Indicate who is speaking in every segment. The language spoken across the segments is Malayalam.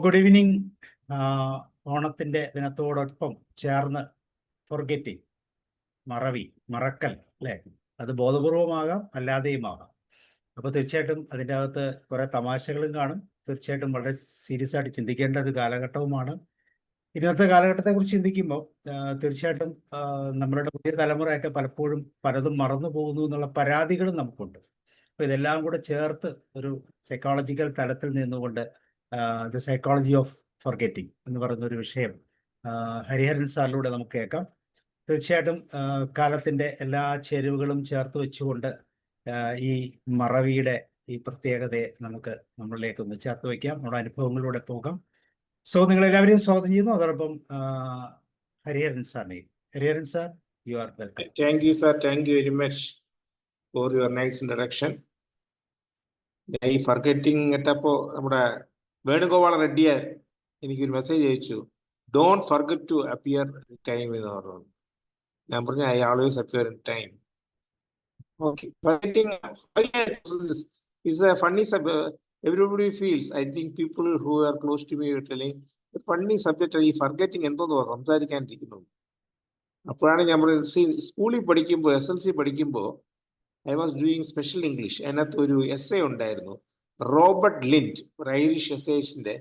Speaker 1: Good evening. ഓണത്തിന്റെ ദിനത്തോടൊപ്പം ചേർന്ന് ഫോർഗെറ്റിംഗ്, മറവി, മറക്കൽ, അല്ലേ? അത് ബോധപൂർവമാകാം, അല്ലാതെയുമാകാം. അപ്പോൾ തീർച്ചയായിട്ടും അതിൻ്റെ അകത്ത് കുറേ തമാശകളും കാണും. തീർച്ചയായിട്ടും വളരെ സീരിയസ് ആയിട്ട് ചിന്തിക്കേണ്ട ഒരു കാലഘട്ടവുമാണ്. ഇന്നത്തെ കാലഘട്ടത്തെക്കുറിച്ച് ചിന്തിക്കുമ്പോൾ തീർച്ചയായിട്ടും നമ്മളുടെ പുതിയ തലമുറയൊക്കെ പലപ്പോഴും പലതും മറന്നു പോകുന്നു എന്നുള്ള പരാതികളും നമുക്കുണ്ട്. അപ്പോൾ ഇതെല്ലാം കൂടെ ചേർത്ത് ഒരു സൈക്കോളജിക്കൽ തലത്തിൽ നിന്നുകൊണ്ട് ദ സൈക്കോളജി ഓഫ് ഫോർഗെറ്റിംഗ് എന്ന് പറയുന്ന ഒരു വിഷയം ഹരിഹരൻ സാറിലൂടെ നമുക്ക് കേൾക്കാം. തീർച്ചയായിട്ടും കാലത്തിൻ്റെ എല്ലാ ചേരുവകളും ചേർത്ത് വെച്ചുകൊണ്ട് ഈ മറവിയുടെ ഈ പ്രത്യേകതയെ നമുക്ക് നമ്മളിലേക്ക് ഒന്ന് ചേർത്ത് വയ്ക്കാം, നമ്മുടെ അനുഭവങ്ങളിലൂടെ പോകാം. നിങ്ങൾ എല്ലാവരെയും സ്വാഗതം ചെയ്യുന്നു. അതോടൊപ്പം ഹരിഹരൻ സാറിനെ. Hariharan sir, you are welcome.
Speaker 2: Thank you sir, thank you very much for your nice introduction. ഈ ഫർഗെറ്റിംഗ് കേട്ടപ്പോൾ നമ്മുടെ വേണുഗോപാൽ റെഡ്ഡിയെ എനിക്കൊരു മെസ്സേജ് അയച്ചു, don't forget to appear time എന്ന് പറഞ്ഞു. ഞാൻ പറഞ്ഞു I always appear in time. Okay, forgetting is a funny subject. Everybody feels, I think people who are close to me are telling a funny subject. ഈ ഫർഗെറ്റിംഗ് എന്തോന്ന് സംസാരിക്കാനിരിക്കുന്നു. അപ്പോഴാണ് ഞാൻ പറയുന്നത്, സ്കൂളിൽ പഠിക്കുമ്പോൾ SLC പഠിക്കുമ്പോൾ I was doing special English. അതിനകത്ത് ഒരു എസ്സേ ഉണ്ടായിരുന്നു, റോബർട്ട് ലിൻഡ്, ഒരു ഐറിഷ് എസ്സേസിന്റെ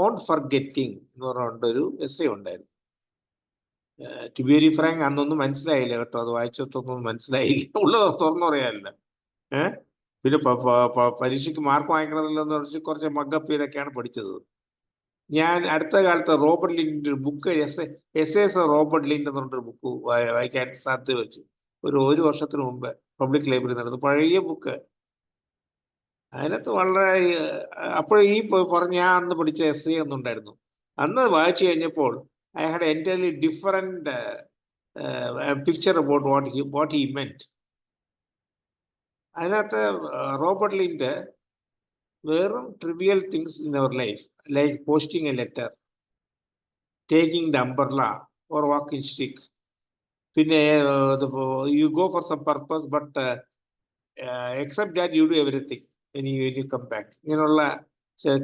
Speaker 2: ഓൺ ഫർഗെറ്റിംഗ് എന്ന് പറഞ്ഞുകൊണ്ട് ഒരു എസ്സേ ഉണ്ടായിരുന്നു. ടു ബി വെരി ഫ്രാങ്ക്, അന്നൊന്നും മനസ്സിലായില്ല കേട്ടോ, അത് വായിച്ചിട്ടൊന്നും മനസ്സിലായില്ല, ഉള്ളത് തുറന്നു പറയാനില്ല. പിന്നെ പരീക്ഷയ്ക്ക് മാർക്ക് വാങ്ങിക്കണമെന്നില്ലെന്ന് പറഞ്ഞ് കുറച്ച് മഗപ്പ് ചെയ്തൊക്കെയാണ് പഠിച്ചത്. ഞാൻ അടുത്ത കാലത്ത് റോബർട്ട് ലിൻഡിന്റെ ഒരു ബുക്ക്, എസ്സേസ് റോബർട്ട് ലിൻഡ് എന്ന് പറഞ്ഞൊരു ബുക്ക് വായിക്കാൻ സാധ്യത വെച്ചു. ഒരു വർഷത്തിന് മുമ്പ് പബ്ലിക് ലൈബ്രറി നടന്നു, പഴയ ബുക്ക്. അതിനകത്ത് വളരെ അപ്പോൾ ഈ പറഞ്ഞ ഞാൻ അന്ന് പഠിച്ച എസ്സേ ഒന്നുണ്ടായിരുന്നു. അന്ന് വായിച്ചു കഴിഞ്ഞപ്പോൾ I had entirely different picture about what he meant. അതിനകത്ത് റോബർട്ട് ലിൻഡ് വെറും trivial things in our life, like posting a letter, taking the umbrella or walking stick, പിന്നെ you go for some purpose but except that you do everything when you come back. ഇങ്ങനെയുള്ള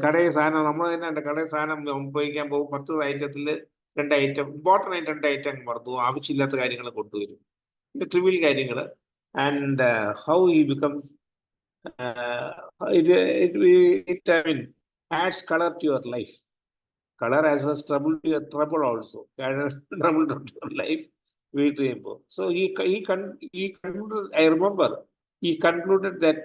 Speaker 2: കടയിൽ സാധനം, നമ്മൾ തന്നെ കടയിൽ സാധനം ഉപയോഗിക്കാൻ പോകും, 10 ഐറ്റത്തിൽ 2 ഐറ്റം, ഇമ്പോർട്ടൻ്റ് ആയിട്ട് 2 ഐറ്റം മറന്നു, ആവശ്യമില്ലാത്ത കാര്യങ്ങൾ കൊണ്ടുവരും, പിന്നെ ട്രിവിയൽ കാര്യങ്ങൾ. And how he becomes it I mean adds color to your life. Color as well as trouble also. Trouble to your life. So he concluded, I remember, he concluded that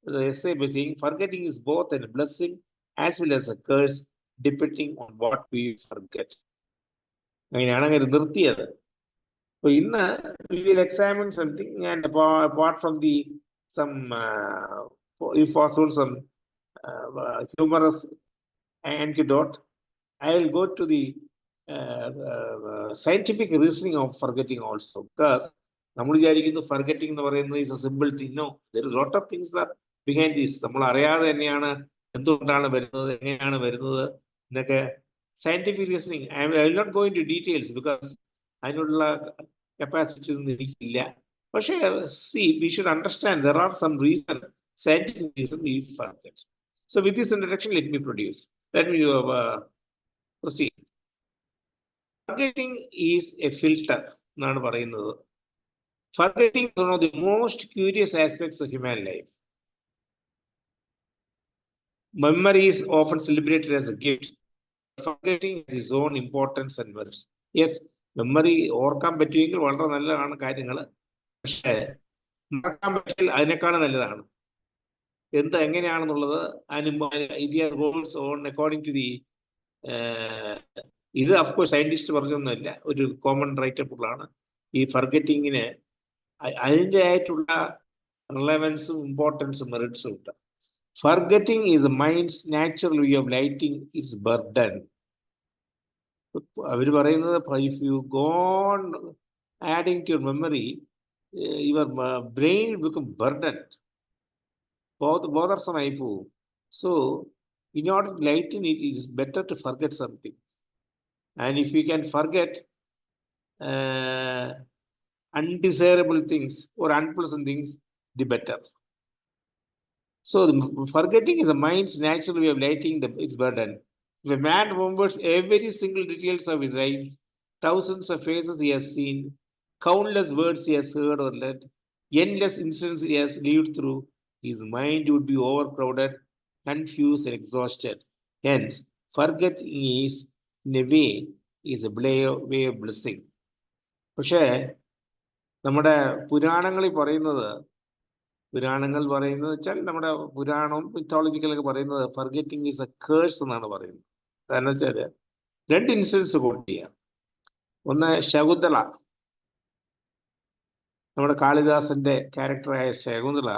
Speaker 2: the essay by saying forgetting is both a blessing as well as a curse depending on what we forget. അങ്ങനെയാണ് അങ്ങനെ നിർത്തിയത്. So ഇന്ന് we will examine something, and apart from the some if possible some humorous anecdote, I will go to the scientific reasoning of forgetting also, because നമ്മൾ വിചാരിക്കുന്നു forgetting എന്ന് പറയുന്നത് is a simple thing. No, there is a lot of things that behind this. നമ്മൾ അറിയാതെ തന്നെയാണ് എന്തുകൊണ്ടാണ് വരുന്നത്, എങ്ങനെയാണ് വരുന്നത് എന്നൊക്കെ scientific reasoning. I will not go into details because അതിനുള്ള കപ്പാസിറ്റി ഒന്നും എനിക്കില്ല. പക്ഷേ see, we should understand there are some reason, scientific reason we forget. So with this introduction, let me proceed. Forgetting is a filter എന്നാണ് പറയുന്നത്. Forgetting is one of the most curious aspects of human life. Memory is often celebrated as a gift. Forgetting has its own importance and merits. Yes, memory ഓർക്കാൻ പറ്റുമെങ്കിൽ വളരെ നല്ലതാണ് കാര്യങ്ങൾ. പക്ഷേ മറക്കാൻ പറ്റിയാൽ അതിനേക്കാളും നല്ലതാണ്. എങ്ങനെയാണെന്നുള്ളത് rules on according to the ഇത് അഫ്കോഴ്സ് സയന്റിസ്റ്റ് പറഞ്ഞൊന്നുമില്ല, ഒരു കോമൺ റൈറ്റബിളാണ്. ഈ ഫർഗെറ്റിങ്ങിന് അതിൻ്റെ ആയിട്ടുള്ള റിലവൻസും ഇമ്പോർട്ടൻസും മെറിറ്റ്സും ഉണ്ട്. Forgetting is the mind's natural way of lighting its burden. അവർ പറയുന്നത്, if you go on adding to your memory, your brain will become burdened, bothersome ആയി പോകും. So in order to lighten it, it is better to forget something. And if you can forget undesirable things or unpleasant things, the better. So forgetting is the mind's natural way of lightening its burden. If a man remembers every single details of his life, thousands of faces he has seen, countless words he has heard or read, endless incidents he has lived through, his mind would be overcrowded, confused and exhausted. Hence, forgetting is, in a way, is a way of blessing. പക്ഷേ നമ്മുടെ പുരാണങ്ങൾ വെച്ചാൽ നമ്മുടെ പുരാണവും മിത്തോളജിക്കലൊക്കെ പറയുന്നത് ഫർഗെറ്റിംഗ് ഈസ് എ കേഴ്സ് എന്നാണ് പറയുന്നത്. കാരണം വെച്ചാൽ 2 ഇൻസിഡൻസ് കോട്ട് ചെയ്യാം. ഒന്ന് ശകുന്തള, നമ്മുടെ കാളിദാസന്റെ ക്യാരക്ടറായ Shakuntala,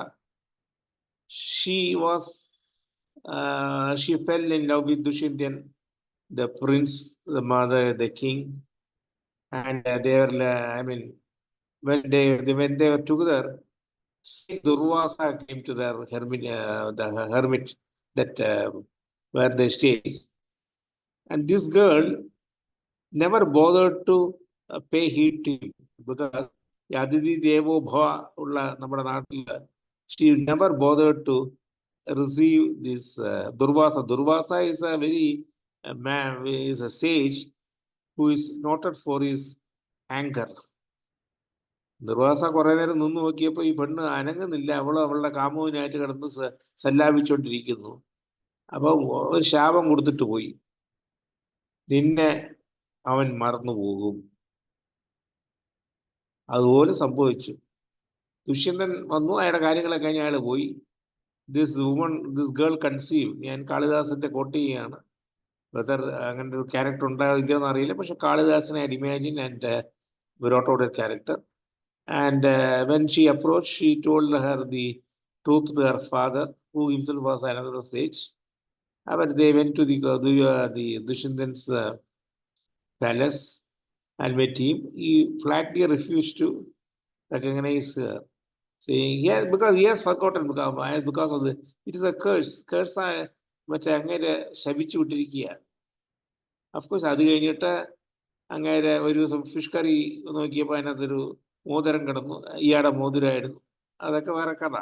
Speaker 2: she fell in love with Dushyanthan, the prince, the mother, the king, and they were, when they were together, Durvasa came to their hermit that where they stayed, and this girl never bothered to pay heed to him because Yadidi Devo Bhava ulla nammada naattil, she never bothered to receive this Durvasa. Durvasa is a very man, is a sage who is noted for his anger. Durvasa കുറെ നേരം നിന്ന് നോക്കിയപ്പോൾ ഈ പെണ്ണ് അനങ്ങുന്നില്ല, അവളുടെ കാമുവിനായിട്ട് കിടന്ന് സല്ലാപിച്ചോണ്ടിരിക്കുന്നു. അപ്പൊ ഒരു ശാപം കൊടുത്തിട്ട് പോയി, നിന്നെ അവൻ മറന്നുപോകും. അതുപോലെ സംഭവിച്ചു. ദുഷ്യന്തൻ വന്നു, അയാളുടെ കാര്യങ്ങളൊക്കെ കഴിഞ്ഞ് അയാൾ പോയി. This girl conceive. ഞാൻ കാളിദാസന്റെ കോട്ട് ചെയ്യുകയാണ്, വെദർ അങ്ങനെ ഒരു ക്യാരക്ടർ ഉണ്ടാവില്ലോ എന്ന് അറിയില്ല, പക്ഷെ കാളിദാസനെ I imagine and wrote out a character. And when she approached, she told her the truth to her father, who himself was another sage. But they went to the Dushyantan's palace and met him. He flatly refused to recognize her, saying, "Yes, because he has forgotten, because of it is a curse. Curse മറ്റേ അങ്ങേരെ ശപിച്ചു വിട്ടിരിക്കുക." അഫ്കോഴ്സ് അത് കഴിഞ്ഞിട്ട് അങ്ങേരെ ഒരു ദിവസം ഫിഷ് കറി നോക്കിയപ്പോൾ അതിനകത്തൊരു മോതിരം കിടന്നു, ഇയാളുടെ മോതിരമായിരുന്നു. അതൊക്കെ വേറെ കഥ.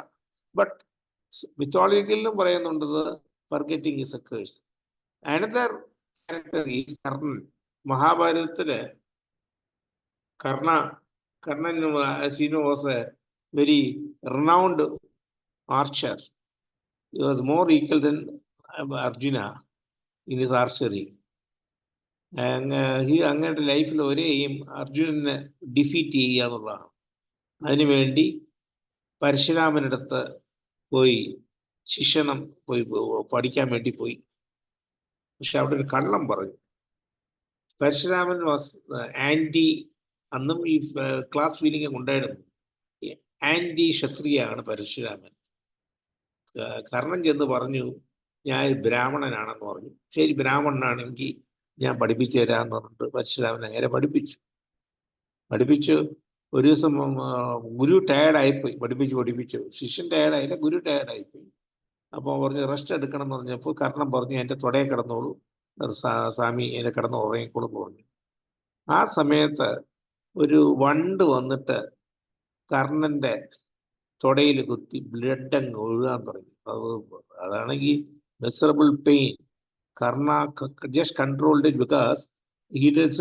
Speaker 2: ബട്ട് മിത്തോളജിക്കലിലും പറയുന്നുണ്ടത് forgetting is a curse. Another character is Karnan. മഹാഭാരതത്തില് Karnan was a very renowned archer. He was more equal than Arjuna in his archery. അങ്ങയുടെ ലൈഫിൽ ഒരേ എയിം അർജുനനെ ഡിഫീറ്റ് ചെയ്യുക എന്നുള്ളതാണ്. അതിനുവേണ്ടി പരശുരാമനടുത്ത് പോയി ശിക്ഷണം പഠിക്കാൻ വേണ്ടി പോയി. പക്ഷെ അവിടെ ഒരു കള്ളം പറഞ്ഞു. പരശുരാമൻ വാസ് ആൻറ്റി, അന്നും ഈ ക്ലാസ് ഫീലിംഗ് ഉണ്ടായിരുന്നു. ആൻറ്റി ക്ഷത്രിയാണ് പരശുരാമൻ. കർണൻ ചെന്ന് പറഞ്ഞു, ഞാൻ ബ്രാഹ്മണനാണെന്ന് പറഞ്ഞു. ശരി, ബ്രാഹ്മണനാണെങ്കിൽ ഞാൻ പഠിപ്പിച്ചു തരാമെന്ന് പറഞ്ഞിട്ട് പരശുരാമൻ അങ്ങനെ പഠിപ്പിച്ചു. ഒരു ദിവസം ഗുരു ടയർഡായിപ്പോയി, പഠിപ്പിച്ചു. ശിഷ്യൻ ടയർഡായില്ല, ഗുരു ടയർഡായിപ്പോയി. അപ്പോൾ പറഞ്ഞു റെസ്റ്റ് എടുക്കണം എന്ന് പറഞ്ഞപ്പോൾ കർണൻ പറഞ്ഞു, എൻ്റെ തുടയെ കിടന്നോളൂ സ്വാമി, എന്നെ കിടന്ന് ഉറങ്ങിക്കോളൂ പറഞ്ഞു. ആ സമയത്ത് ഒരു വണ്ട് വന്നിട്ട് കർണൻ്റെ തുടയിൽ കുത്തി ബ്ലഡ് അങ്ങ് ഒഴുകാൻ തുടങ്ങി. അതാണെങ്കിൽ മെസറബിൾ pain. Karna just controlled it because he did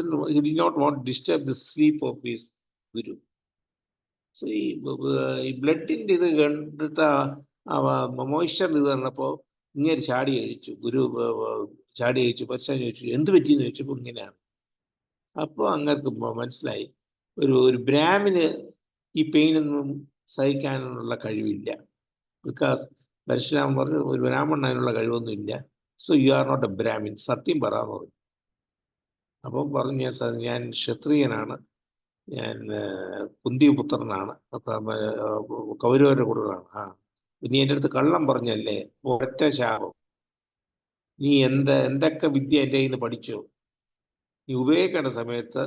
Speaker 2: not want to disturb the sleep of his guru. So ഈ ബ്ലഡിൻ്റെ ഇത് കണ്ടിട്ട് മോയ്സ്ചർ ഇത് കണ്ടപ്പോൾ ഇങ്ങനെ ചാടി കഴിച്ചു. ഗുരു ചാടി കഴിച്ചു. പക്ഷേ ചോദിച്ചു എന്ത് പറ്റിയെന്ന് ചോദിച്ചപ്പോൾ ഇങ്ങനെയാണ്. അപ്പോൾ അങ്ങർക്ക് മനസ്സിലായി ഒരു ബ്രാഹ്മിന് ഈ പെയിനൊന്നും സഹിക്കാനുള്ള കഴിവില്ല. ബിക്കോസ് പരശുരാമൻ പറഞ്ഞു ഒരു ബ്രാഹ്മണന് അതിനുള്ള കഴിവൊന്നും ഇല്ല. So you are not a Brahmin, സത്യം പറയാന്ന് പറഞ്ഞു. അപ്പം പറഞ്ഞു, ഞാൻ ക്ഷത്രിയനാണ്, ഞാൻ കുന്തിപുത്രനാണ്, കൗരവരുടെ കൂടുതലാണ്. നീ എൻ്റെ അടുത്ത് കള്ളം പറഞ്ഞല്ലേ, ഒറ്റ ശാപം. നീ എന്തൊക്കെ വിദ്യ എൻ്റെ കയ്യിൽ നിന്ന് പഠിച്ചോ, നീ ഉപയോഗിക്കേണ്ട സമയത്ത്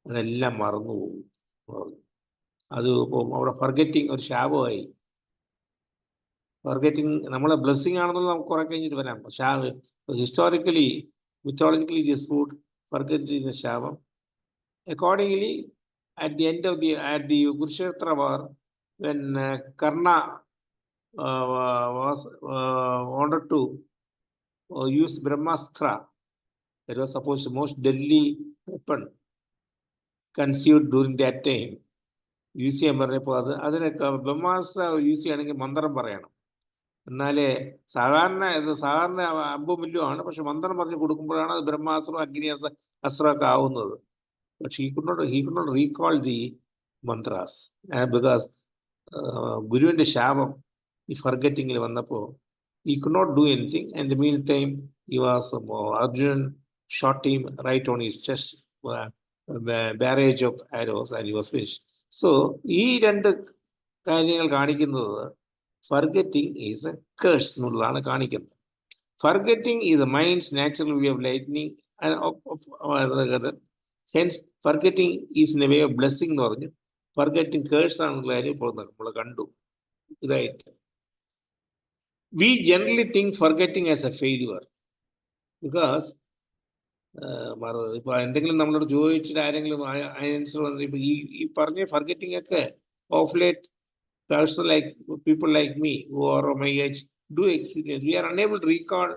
Speaker 2: അതെല്ലാം മറന്നുപോകും പറഞ്ഞു. അത് അവിടെ ഫർഗെറ്റിംഗ് ഒരു ശാപമായി. ഫർഗെറ്റിംഗ് നമ്മളെ ബ്ലെസ്സിങ് ആണെന്നുള്ളത് നമുക്ക് കുറെ കഴിഞ്ഞിട്ട് വരാം. Historically mythologically it is proved forgetting the ശാപം. Accordingly, at the end of the Kurukshetra war, when Karna was wanted to use Brahmastra that was supposed to most deadly weapon conceived during that time. Use ചെയ്യാൻ പറഞ്ഞപ്പോൾ അതിനൊക്കെ ബ്രഹ്മാസ്ത്ര യൂസ് ചെയ്യണമെങ്കിൽ മന്ത്രം പറയണം. എന്നാലേ സാധാരണ അമ്പും വില്ലുമാണ്, പക്ഷെ മന്ത്രം പറഞ്ഞു കൊടുക്കുമ്പോഴാണ് അത് ബ്രഹ്മാസ്ത്രവും അഗ്നി അസ്ത്രമൊക്കെ ആവുന്നത്. പക്ഷെ he could not recall the mantras because ഗുരുവിന്റെ ശാപം ഈ ഫർഗറ്റിങ്ങിൽ വന്നപ്പോൾ he could not do anything. And in the meantime, he was Arjun shot him right on his chest, barrage of arrows, and he was finished. So ഈ രണ്ട് കാര്യങ്ങൾ കാണിക്കുന്നത് forgetting is a curse എന്നുള്ളതാണ് കാണിക്കുന്നത്. Forgetting is the mind's natural way of lightening, hence forgetting is in a way of blessing എന്ന് പറഞ്ഞു. Forgetting curse ആണെന്നുള്ള കാര്യം ഇപ്പോൾ നമ്മൾ കണ്ടു. ഇതായിട്ട് we generally think forgetting as a failure because ഇപ്പൊ എന്തെങ്കിലും നമ്മളോട് ചോദിച്ചിട്ട് ആരെങ്കിലും ആൻസർ പറഞ്ഞു ഇപ്പൊ ഈ പറഞ്ഞ ഫർഗറ്റിംഗ് ഒക്കെ of late person like people like me who are of my age do experience. We are unable to recall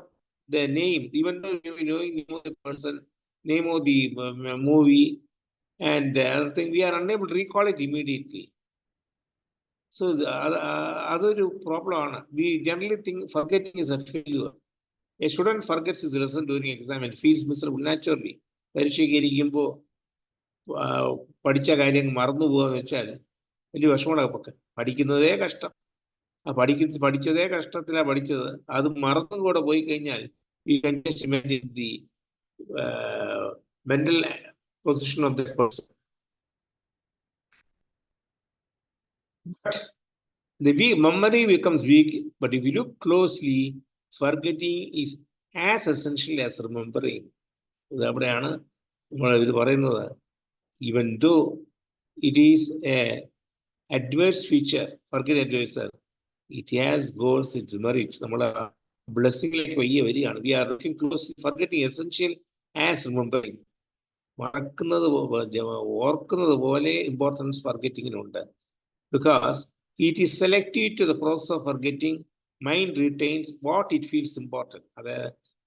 Speaker 2: the name, even though we know the name of the person, name of the movie, and other thing, we are unable to recall it immediately. So other problem, we generally think forgetting is a failure. A student forgets his lesson during exam and feels miserable naturally. പരീക്ഷയ്ക്ക് ഇരിക്കുമ്പോൾ പഠിച്ച കാര്യങ്ങൾ മറന്നു പോകാന്ന് വെച്ചാൽ വലിയ വിഷമമാണ്. പഠിക്കുന്നതേ കഷ്ടം, പഠിച്ചതേ കഷ്ടത്തിലാണ് പഠിച്ചത്, അത് മറന്നും കൂടെ പോയി കഴിഞ്ഞാൽ ഈ the mental position of the person. The memory becomes weak, but if you look closely, forgetting is as essential as remembering. ഇത് അവിടെയാണ് നമ്മൾ ഇത് പറയുന്നത്. Even though it is a adverse feature, forget adverse, it has goals, its merit. നമ്മളെ ബ്ലെസ്സിങ്ങിലേക്ക് വയ്യ വരികയാണ്. We are looking closely, forgetting essential as remembering. മറക്കുന്നത് ഓർക്കുന്നത് പോലെ importance ഫർഗറ്റിങ്ങിനുണ്ട്. Because it is selective to the process of forgetting, mind retains what it feels important. അത്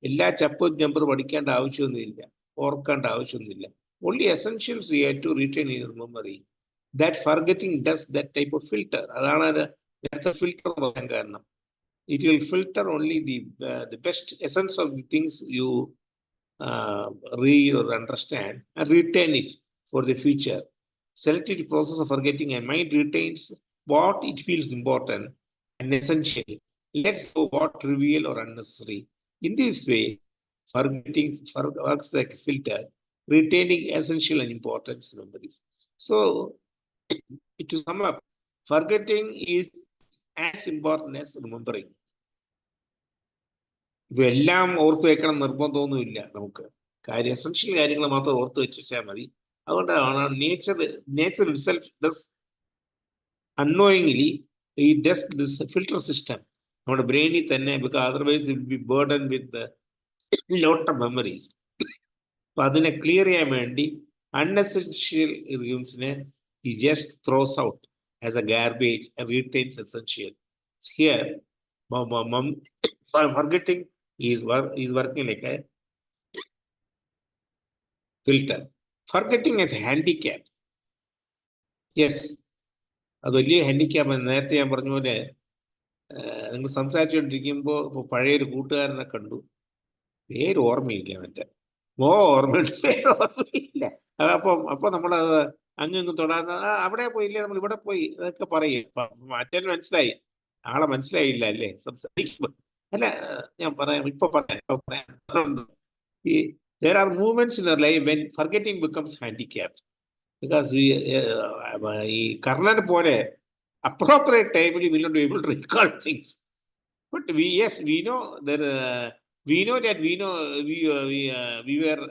Speaker 2: എല്ലാ ചപ്പും ജമ്പറും പഠിക്കേണ്ട ആവശ്യമൊന്നുമില്ല, ഓർക്കേണ്ട ആവശ്യമൊന്നുമില്ല. Only essentials we have to retain in your memory. That forgetting does that type of filter. അതാണ് നേരത്തെ ഫിൽട്ടർ പറയാൻ കാരണം. It will filter only the best essence of the things you read or understand and retain it for the future. Selective process of forgetting, and mind retains what it feels important and essential. Let's go what trivial or unnecessary. In this way, forgetting works like a filter, retaining essential and important memories. So, to sum up, forgetting is as important as remembering. ഇപ്പൊ എല്ലാം ഓർത്തു വെക്കണം നിർബന്ധമൊന്നുമില്ല നമുക്ക്. എസൻഷ്യൽ കാര്യങ്ങൾ മാത്രം ഓർത്ത് വെച്ചാൽ മതി. അതുകൊണ്ടാണ് nature itself does unknowingly it does this filter system നമ്മുടെ ബ്രെയിനിൽ തന്നെ. Because otherwise it be burden with lot of memories. അപ്പൊ അതിനെ ക്ലിയർ ചെയ്യാൻ വേണ്ടി അൺഎസെൻഷ്യൽ റിയൂംസിനെ he just throws out as a garbage and retains essential. Here, forgetting is working like a filter. Forgetting is a handicap. Yes, അത് വലിയ ഹാൻഡിക്യാപ്പ്. നേരത്തെ ഞാൻ പറഞ്ഞ പോലെ നിങ്ങൾ സംസാരിച്ചുകൊണ്ടിരിക്കുമ്പോൾ ഇപ്പോൾ പഴയൊരു കൂട്ടുകാരനെ കണ്ടു, പേര് ഓർമ്മയില്ല, മറ്റേ ഓർമ്മയുണ്ട്, പേര് ഓർമ്മയില്ല. അപ്പൊ നമ്മളത് അങ്ങ് തൊടാതെ അവിടെ പോയില്ലേ, നമ്മൾ ഇവിടെ പോയി അതൊക്കെ പറയും. മറ്റേ മനസ്സിലായി, ആളെ മനസ്സിലായില്ല അല്ലേ സംസാരിക്കുമ്പോ. അല്ല ഞാൻ പറയാം, ഇപ്പൊ പറയാം. There are moments in our life when forgetting becomes handicapped. Because ഈ കർണനെ പോലെ appropriate time we will not be able to recall things. But we know that we were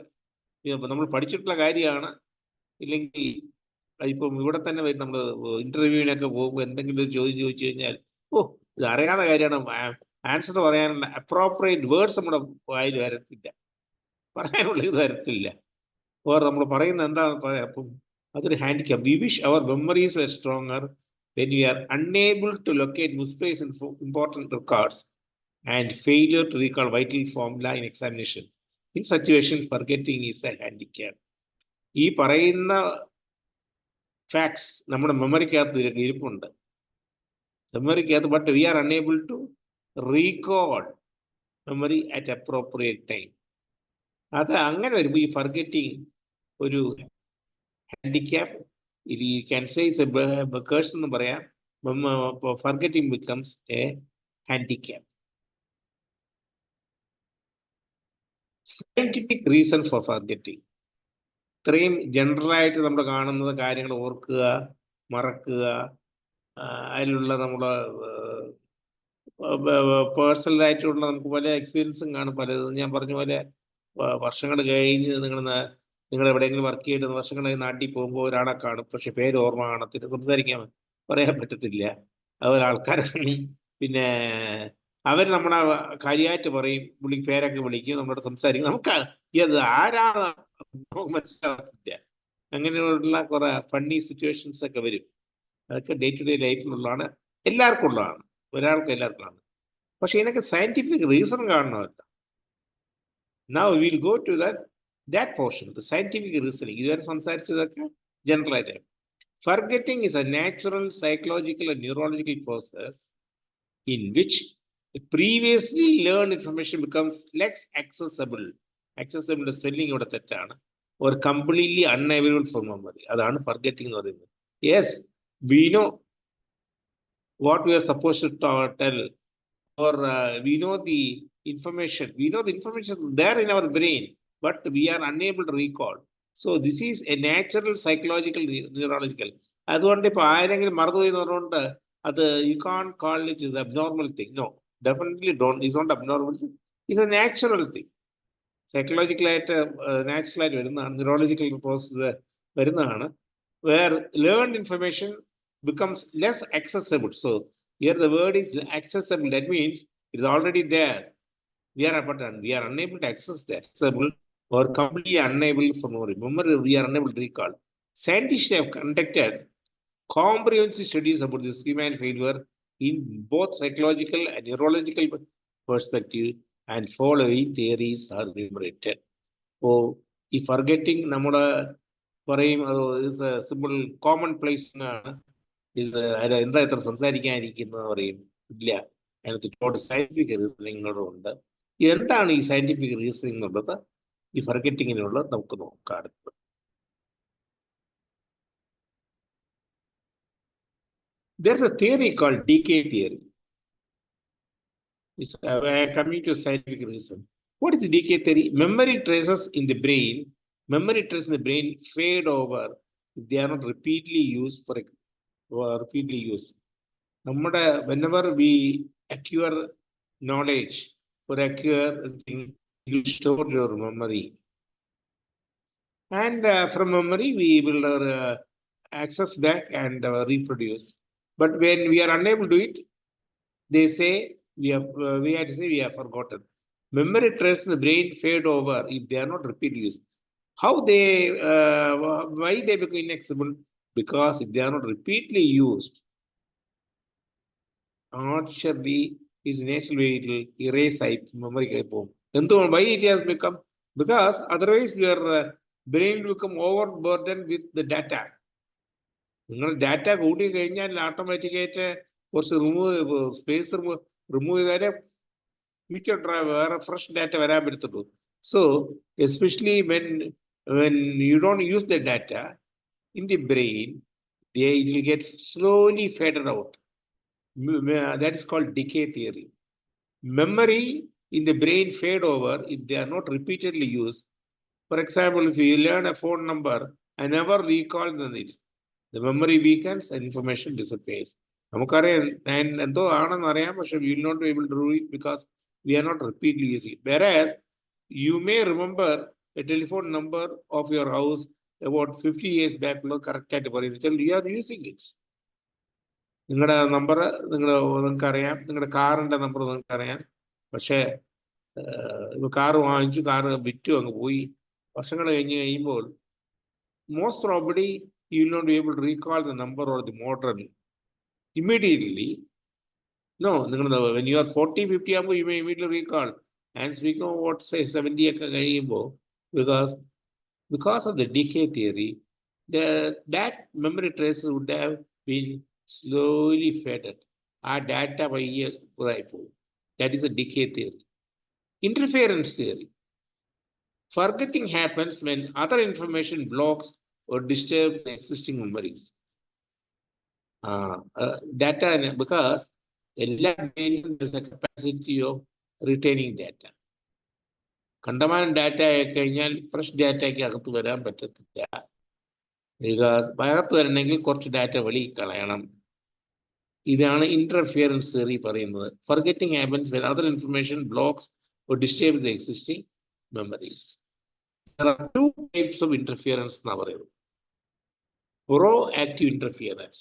Speaker 2: നമ്മൾ പഠിച്ചിട്ടുള്ള കാര്യമാണ്. ഇല്ലെങ്കിൽ ഇപ്പം ഇവിടെ തന്നെ വരും, നമ്മൾ ഇന്റർവ്യൂവിനൊക്കെ പോകുമ്പോൾ എന്തെങ്കിലും ഒരു ചോദ്യം ചോദിച്ചു കഴിഞ്ഞാൽ ഇത് അറിയാവുന്ന കാര്യമാണ്, ആൻസർ പറയാനുള്ള അപ്രോപ്രിയേറ്റ് വേർഡ്സ് നമ്മുടെ വായിൽ വരത്തില്ല, പറയാനുള്ള ഇത് വരത്തില്ല. ഓർ നമ്മൾ പറയുന്നത് എന്താണെന്ന് പറയാം. അപ്പം അതൊരു handicap. We wish our memories are stronger when we are unable to locate misplaced important records and failure to recall vital formula in examination. In situation, forgetting is a handicap. ഈ പറയുന്ന ഫാക്ട്സ് നമ്മുടെ മെമ്മറിക്കകത്ത് ഇരിപ്പുണ്ട്. മെമ്മറിക്കകത്ത്, but we are unable to recall memory at appropriate time. അത് അങ്ങനെ വരുമ്പോൾ ഈ ഫർഗെറ്റിംഗ് ഒരു handicap, you can say it's a curse എന്ന് പറയാം. Forgetting becomes a handicap. Scientific reason for forgetting. ഇത്രയും ജനറലായിട്ട് നമ്മൾ കാണുന്നത് കാര്യങ്ങൾ ഓർക്കുക, മറക്കുക, അതിലുള്ള നമ്മുടെ പേഴ്സണലായിട്ടുള്ള നമുക്ക് പല എക്സ്പീരിയൻസും കാണും. പലതും ഞാൻ പറഞ്ഞ പോലെ വർഷങ്ങൾ കഴിഞ്ഞ് നിങ്ങൾ എവിടെയെങ്കിലും വർക്ക് ചെയ്തിട്ട് വർഷങ്ങൾ നാട്ടിൽ പോകുമ്പോൾ ഒരാളെ കാണും, പക്ഷെ പേര് ഓർമ്മ കാണത്തില്ല, സംസാരിക്കാൻ പറയാൻ പറ്റത്തില്ല. അതുപോലെ ആൾക്കാരെ പിന്നെ അവർ നമ്മളെ കാര്യമായിട്ട് പറയും, പേരൊക്കെ വിളിക്കും, നമ്മളോട് സംസാരിക്കും, നമുക്ക് ഇത് ആരാണ് മനസ്സിലാകത്തില്ല. അങ്ങനെയുള്ള കുറെ ഫണ്ണി സിറ്റുവേഷൻസ് ഒക്കെ വരും. അതൊക്കെ ഡേ ടു ഡേ ലൈഫിലുള്ളതാണ്, എല്ലാവർക്കും ഉള്ളതാണ്, ഒരാൾക്ക് എല്ലാവർക്കും ആണ്. പക്ഷെ ഇതിനൊക്കെ സയന്റിഫിക് റീസൺ കാണണമല്ല. Now we will go to that portion, the scientific reasoning. ഇതുവരെ സംസാരിച്ചതൊക്കെ ജനറൽ ആയിട്ട്. Forgetting is a natural psychological and neurological process in which the previously learned information becomes less accessible. Accessible spelling ഇവിടെ തെറ്റാണ്. Or completely unavailable for memory. അതാണ് forgetting എന്ന് പറയുന്നത്. Yes, we know what we are supposed to tell, or we know the information. We know the information there in our brain, but we are unable to recall. So this is a natural psychological neurological. അതുകൊണ്ട് ഇപ്പോൾ ആരെങ്കിലും മറന്നുപോയി എന്ന് പറഞ്ഞുകൊണ്ട് അത് you can't call it is abnormal thing. No, definitely don't. It's not abnormal thing. It's a natural thing. സൈക്കോളജിക്കലായിട്ട് നാച്ചുറലായിട്ട് വരുന്നതാണ്, ന്യൂറോളജിക്കൽ പ്രോസസ് വരുന്നതാണ്. Where learned information becomes less accessible. So here the word is accessible. That means it is already there. We are unable to access that. Accessible or completely unable for memory. Memory we are unable to recall. Scientists have conducted comprehensive studies about this human failure in both psychological and neurological perspective, and following theories are enumerated. So ഈ ഫർഗെറ്റിംഗ് നമ്മൾ പറയും അത് is A simple common place എന്നാണ്. ഇത് എന്താ ഇത്ര സംസാരിക്കാനിരിക്കുന്നത് പറയും, ഇല്ല, അതിനകത്ത് ഒരുപാട് സയന്റിഫിക് റീസണിങ്ങുകളും ഉണ്ട്. എന്താണ് ഈ സയന്റിഫിക് റീസണിങ് എന്നുള്ളത്, ഈ ഫർഗെറ്റിങ്ങിനുള്ളത് നമുക്ക് നോക്കാം അടുത്ത്. There's a theory called decay theory. It's coming to scientific reason. What is the decay theory? Memory traces in the brain fade over if they are not repeatedly used. നമ്മുടെ whenever we acquire knowledge or acquire thing, you store your memory, and from memory we will access back and reproduce. But when we are unable to do it, they say we have to say we have forgotten. Memory traces in the brain fade over if they are not repeatedly used. How they why they become inaccessible? Because if they are not repeatedly used, naturally is natural way it will erase memory. Why it has become? Because otherwise your brain will become overburdened with the data. നിങ്ങൾ ഡാറ്റ കൂടി കഴിഞ്ഞാൽ ഓട്ടോമാറ്റിക്കായിട്ട് കുറച്ച് സ്പേസ് റിമൂവ് ചെയ്താലേ ഫ്യൂച്ചർ വേറെ ഫ്രഷ് ഡാറ്റ വരാൻ പറ്റത്തുള്ളൂ. So especially when you don't use the data in the brain, it will get slowly faded out. That is called decay theory. Memory in the brain fade over if they are not repeatedly used. For example, if you learn a phone number and never recall it, the memory weakens and information disappears. നമുക്കറിയാം എന്തോ ആണെന്ന് അറിയാം, പക്ഷെ we will not be able to do it because we are not repeatedly using it. Whereas you may remember a telephone number of your house about 50 years back, correct ആയിട്ട് പറയുന്നത് you are using it. നിങ്ങളുടെ നമ്പർ നിങ്ങൾക്കറിയാം, നിങ്ങളുടെ കാറിന്റെ നമ്പർ നിങ്ങൾക്കറിയാം, പക്ഷേ കാറ് വാങ്ങിച്ചു, കാറ് വിറ്റു, അങ്ങ് പോയി, വർഷങ്ങൾ കഴിയുമ്പോൾ most probably you will not be able to recall the number or the model immediately. No, when you are 40, 50 you may immediately recall. and speaking of what say 70 ഒക്കെ കഴിയുമ്പോൾ because of the decay theory, that memory traces would have been slowly faded. ആ ഡാറ്റ പയ്യെ ഇതായി പോകും. That is a decay theory. Interference theory. Forgetting happens when other information blocks or disturbs the existing memories. Data, because എല്ലാ brain has a capacity of retaining data. കണ്ടമാനം ഡാറ്റ ആയി കഴിഞ്ഞാൽ ഫ്രഷ് ഡാറ്റയ്ക്ക് അകത്ത് വരാൻ പറ്റത്തില്ല. ബിക്കോസ് അകത്ത് വരണമെങ്കിൽ കുറച്ച് ഡാറ്റ വെളി കളയണം. ഇതാണ് ഇന്റർഫിയറൻസ് തിയറി പറയുന്നത്. Forgetting happens when other information blocks or disturbs the existing memories. There are two types of interference എന്നാ പറയുന്നത്. Proactive interference.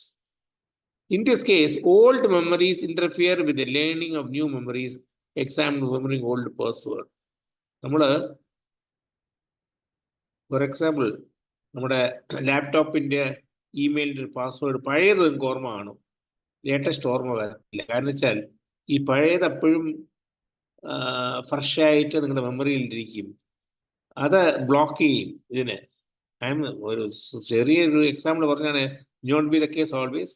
Speaker 2: In this case, old memories interfere with the learning of new memories. Example, remembering old password. നമ്മൾ ഫോർ എക്സാമ്പിൾ നമ്മുടെ ലാപ്ടോപ്പിൻ്റെ ഇമെയിലിൻ്റെ പാസ്വേഡ് പഴയത് നിങ്ങൾക്ക് ഓർമ്മ കാണും, ലേറ്റസ്റ്റ് ഓർമ്മ വരത്തില്ല. കാരണം വെച്ചാൽ ഈ പഴയത് എപ്പോഴും ഫ്രഷായിട്ട് നിങ്ങളുടെ മെമ്മറിയിലിരിക്കും. അത് ബ്ലോക്ക് ചെയ്യും ഇതിന്. ഒരു ചെറിയൊരു എക്സാമ്പിൾ പറഞ്ഞാണ് not be the case always,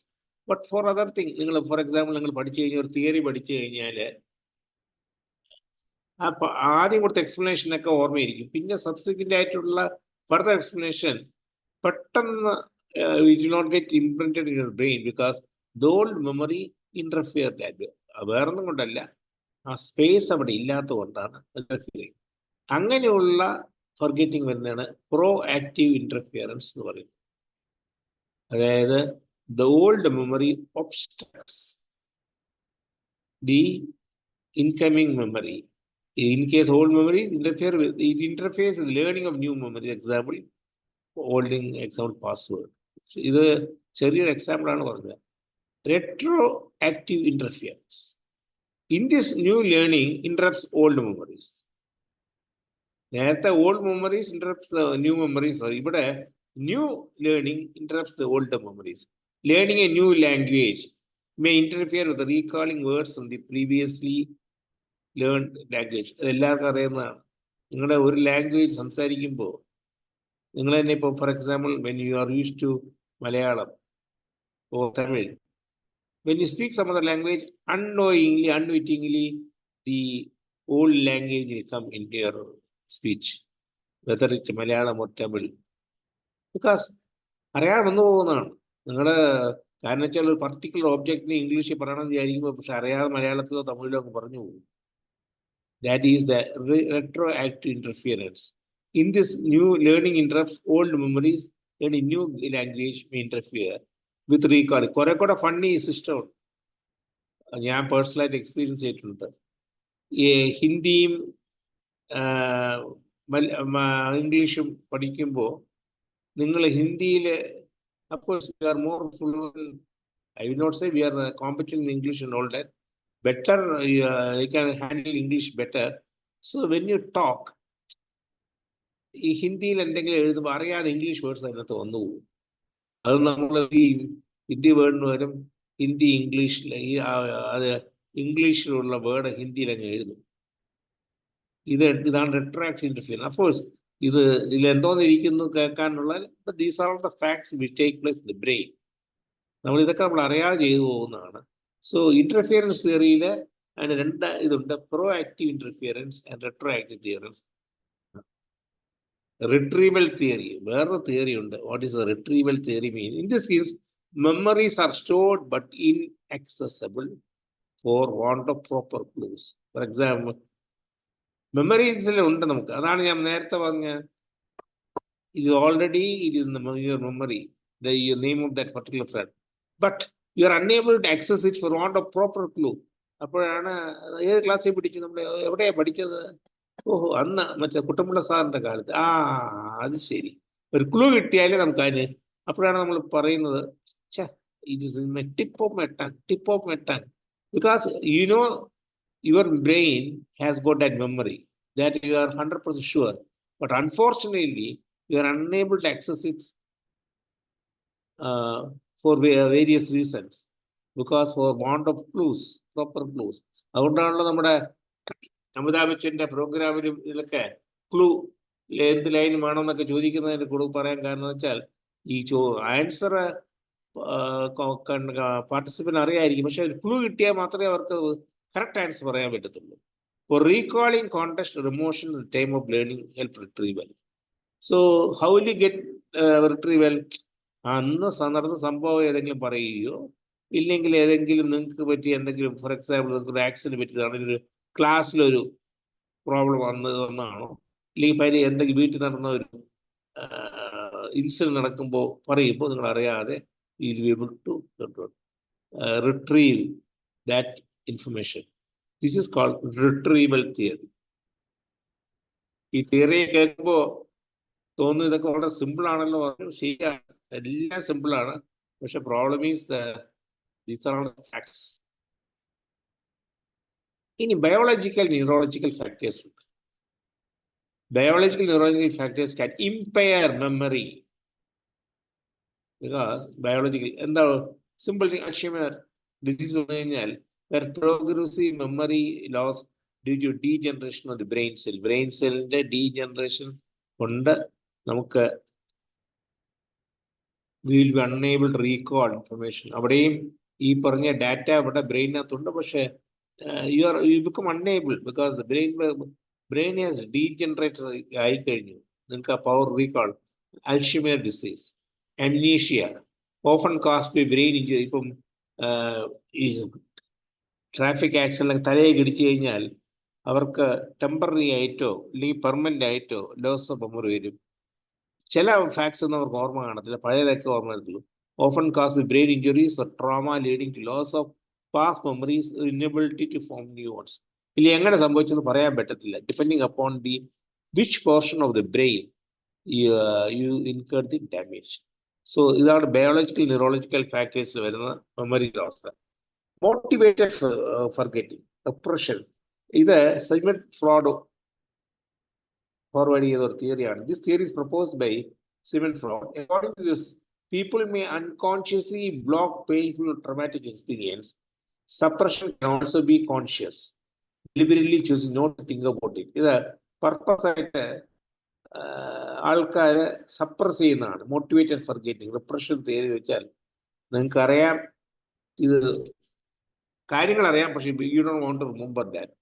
Speaker 2: but for other thing. നിങ്ങൾ ഫോർ എക്സാമ്പിൾ നിങ്ങൾ പഠിച്ചു കഴിഞ്ഞാൽ ഒരു തിയറി പഠിച്ചു കഴിഞ്ഞാൽ അപ്പൊ ആദ്യം കൊടുത്ത എക്സ്പ്ലനേഷനൊക്കെ ഓർമ്മയിരിക്കും. പിന്നെ സബ്സിക്വൻ്റ് ആയിട്ടുള്ള ഫർദർ എക്സ്പ്ലനേഷൻ പെട്ടെന്ന് it not get imprinted in your brain because the old memory interfere. വേറൊന്നും കൊണ്ടല്ല, ആ സ്പേസ് അവിടെ ഇല്ലാത്തത് കൊണ്ടാണ് ഇന്റർഫിയർ. അങ്ങനെയുള്ള ഫർഗെറ്റിംഗ് വരുന്നതാണ് പ്രോ ആക്റ്റീവ് ഇന്റർഫിയറൻസ് എന്ന് പറയുന്നത്. അതായത് the old memory obstructs the incoming memory. In case old memories interfere with, it interferes with learning of new memory. Example, holding example password. ഇത് ചെറിയൊരു എക്സാമ്പിൾ ആണ് പറഞ്ഞത്. Retroactive interference. In this, new learning interrupts old memories. നേരത്തെ old memories interrupts the new memories. ഇവിടെ new learning interrupts the older memories. Learning a new language may interfere with the recalling words from the previously learned language. അതെല്ലാവർക്കും അറിയുന്നതാണ്. നിങ്ങളുടെ ഒരു ലാംഗ്വേജ് സംസാരിക്കുമ്പോൾ നിങ്ങൾ തന്നെ ഇപ്പോൾ for example when you are use to Malayalam or Tamil, when you speak some other language unknowingly unwittingly the old language will come in to your speech, whether it Malayalam or Tamil, because അറിയാതെ വന്നു പോകുന്നതാണ്. നിങ്ങളുടെ കാരണം വെച്ചാൽ ഒരു പർട്ടിക്കുലർ ഓബ്ജക്റ്റിന് ഇംഗ്ലീഷിൽ പറയണമെന്ന് വിചാരിക്കുമ്പോൾ പക്ഷെ അറിയാതെ മലയാളത്തിലോ തമിഴിലോ ഒക്കെ പറഞ്ഞു പോകും. That is the retroactive interference. In this, new learning interrupts old memories and a new language may interfere with recalling. കുറെ കൂടെ ഫണ്ണി സിസ്റ്റം ഞാൻ പേഴ്സണലായിട്ട് എക്സ്പീരിയൻസ് ചെയ്തിട്ടുണ്ട്. ഈ ഹിന്ദിയും ഇംഗ്ലീഷും പഠിക്കുമ്പോൾ നിങ്ങൾ ഹിന്ദിയിൽ of course we are more fluent. I will not say we are competent in English and all that. Better, you can handle English better. So when you talk, ഈ ഹിന്ദിയിൽ എന്തെങ്കിലും എഴുതുമ്പോൾ അറിയാതെ ഇംഗ്ലീഷ് വേർഡ്സ് അതിനകത്ത് വന്നു പോകും. അത് നമ്മൾ ഈ ഹിന്ദി വേർഡിന് വരും ഹിന്ദി ഇംഗ്ലീഷിൽ അത് ഇംഗ്ലീഷിലുള്ള വേർഡ് ഹിന്ദിയിൽ അങ്ങ് എഴുതും. ഇതാണ് റെട്രോആക്റ്റീവ് ഇന്റർഫിയറൻസ്. അഫ്കോഴ്സ് ഇതിൽ എന്തോന്നിരിക്കുന്നു കേൾക്കാനുള്ള, these are the facts which take place in the brain. ഇതൊക്കെ നമ്മൾ അറിയാതെ ചെയ്തു പോകുന്നതാണ്. സോ ഇന്റർഫിയറൻസ് തിയറിയിൽ അതിന് രണ്ട് ഇതുണ്ട്, proactive interference and retroactive interference. Retrieval theory, വേറൊരു തിയറി ഉണ്ട്. What is the retrieval theory mean? In this case memories are stored but inaccessible for want of proper clues. For example മെമ്മറീസിൽ ഉണ്ട് നമുക്ക്, അതാണ് ഞാൻ നേരത്തെ പറഞ്ഞ it is already in your memory, the name of that particular friend, but you are unable to access it for want of proper clue. അപ്പോഴാണ് ഏത് ക്ലാസ്സിൽ പഠിച്ചു, നമ്മൾ എവിടെയാണ് പഠിച്ചത്? ഓഹോ, അന്ന് മറ്റേ കുട്ടമ്പിള്ള സാറിൻ്റെ കാലത്ത്. അത് ശരി, ഒരു ക്ലൂ കിട്ടിയാലേ നമുക്ക് അതിന്. അപ്പോഴാണ് നമ്മൾ പറയുന്നത് it is tip of my tongue, tip of my tongue, because you know your brain has got that memory that you are 100% sure, but unfortunately you are unable to access it for various reasons, because for want of clues, proper clues. അതുകൊണ്ടാണല്ലോ നമ്മുടെ അമിതാഭ് ബച്ചന്റെ പ്രോഗ്രാമിലും ഇതിലൊക്കെ ക്ലൂ എന്ത് ലൈൻ വേണമെന്നൊക്കെ ചോദിക്കുന്നതിന് കൂടുതൽ പറയാൻ കാരണം വെച്ചാൽ ഈ ആൻസർ പാർട്ടിസിപ്പന്റ് അറിയായിരിക്കും, പക്ഷെ ക്ലൂ കിട്ടിയാൽ മാത്രമേ അവർക്ക് കറക്റ്റ് ആൻസർ പറയാൻ പറ്റത്തുള്ളൂ. For recalling context or emotion at the time of learning help retrieval. So how will you get retrieval? അന്ന് നടന്ന സംഭവം ഏതെങ്കിലും പറയുകയോ ഇല്ലെങ്കിൽ ഏതെങ്കിലും നിങ്ങൾക്ക് പറ്റിയ എന്തെങ്കിലും, ഫോർ എക്സാമ്പിൾ നിങ്ങൾക്ക് ഒരു ആക്സിഡന്റ് പറ്റിയതാണ്, ഒരു ക്ലാസ്സിലൊരു പ്രോബ്ലം വന്നതാണോ, അല്ലെങ്കിൽ എന്തെങ്കിലും വീട്ടിൽ നടന്ന ഒരു ഇൻസിഡന്റ് നടക്കുമ്പോൾ പറയുമ്പോൾ നിങ്ങൾ അറിയാതെ you will be able to retrieve that information. This is called retrieval theory. ഈ തിയറി കേൾക്കുമ്പോൾ തോന്നുന്നു ഇതൊക്കെ വളരെ സിമ്പിൾ ആണല്ലോ. ശരിയാണ്, എല്ലാം സിമ്പിൾ ആണ്, പക്ഷെ problem is these are the facts. ഇനി ബയോളജിക്കൽ ന്യൂറോളജിക്കൽ ഫാക്ടേഴ്സ് ഉണ്ട്. Biological neurological factors can impair memory. Biological എന്താ സിമ്പിൾ അൾഷൈമർ ഡിസീസ് വന്നു കഴിഞ്ഞാൽ progressive memory loss due to degeneration of the brain cell. Brain സെല്ലിന്റെ ഡീജനറേഷൻ കൊണ്ട് നമുക്ക് will be unable to recall information. അവിടെയും ഈ പറഞ്ഞ ഡാറ്റ ഇവിടെ ബ്രെയിനകത്തുണ്ട്, പക്ഷേ you become unable because the brain has degenerated ആയിക്കഴിഞ്ഞു. നിങ്ങൾക്ക് ആ power recall. അൾഷൈമർ disease, amnesia often caused by brain injury. ഇപ്പം ഈ ട്രാഫിക് ആക്സിഡന്റ് തലയെ ഇടിച്ചു കഴിഞ്ഞാൽ അവർക്ക് ടെമ്പററി ആയിട്ടോ അല്ലെങ്കിൽ പെർമനന്റ് ആയിട്ടോ ലോസ് ഓഫ് മെമ്മറി വരും. ചില ഫാക്ട്സ് ഒന്നും അവർക്ക് ഓർമ്മ കാണത്തില്ല, പഴയതൊക്കെ ഓർമ്മ വരത്തുള്ളൂ. Often caused by brain injuries or trauma leading to loss of past memories, inability to form new ones. ഇല്ല എങ്ങനെ സംഭവിച്ചെന്ന് പറയാൻ പറ്റത്തില്ല. Depending upon the which portion of the brain you incur the damage. So ഇതാണ് ബയോളജിക്കൽ ന്യൂറോളജിക്കൽ ഫാക്ടേഴ്സ് വരുന്ന memory loss. Motivated forgetting, repression. ഇത് സിഗ്മണ്ട് ഫ്രോയിഡ് ഫോർവേഡ് ചെയ്ത ഒരു തിയറിയാണ്. This theory is proposed by Sigmund Freud. According to this, people may unconsciously block painful or traumatic experience. Suppression can also be conscious, deliberately choosing not to think about it. ഇത് പർപ്പസ് ആയിട്ട് ആൾക്കാര് സപ്രസ് ചെയ്യുന്നതാണ് മോട്ടിവേറ്റഡ് ഫർഗെറ്റിംഗ്. റിപ്രഷൻ തിയറി വെച്ചാൽ നിങ്ങൾക്കറിയാം, ഇത് കാര്യങ്ങൾ അറിയാം, പക്ഷേ you don't want to remember that.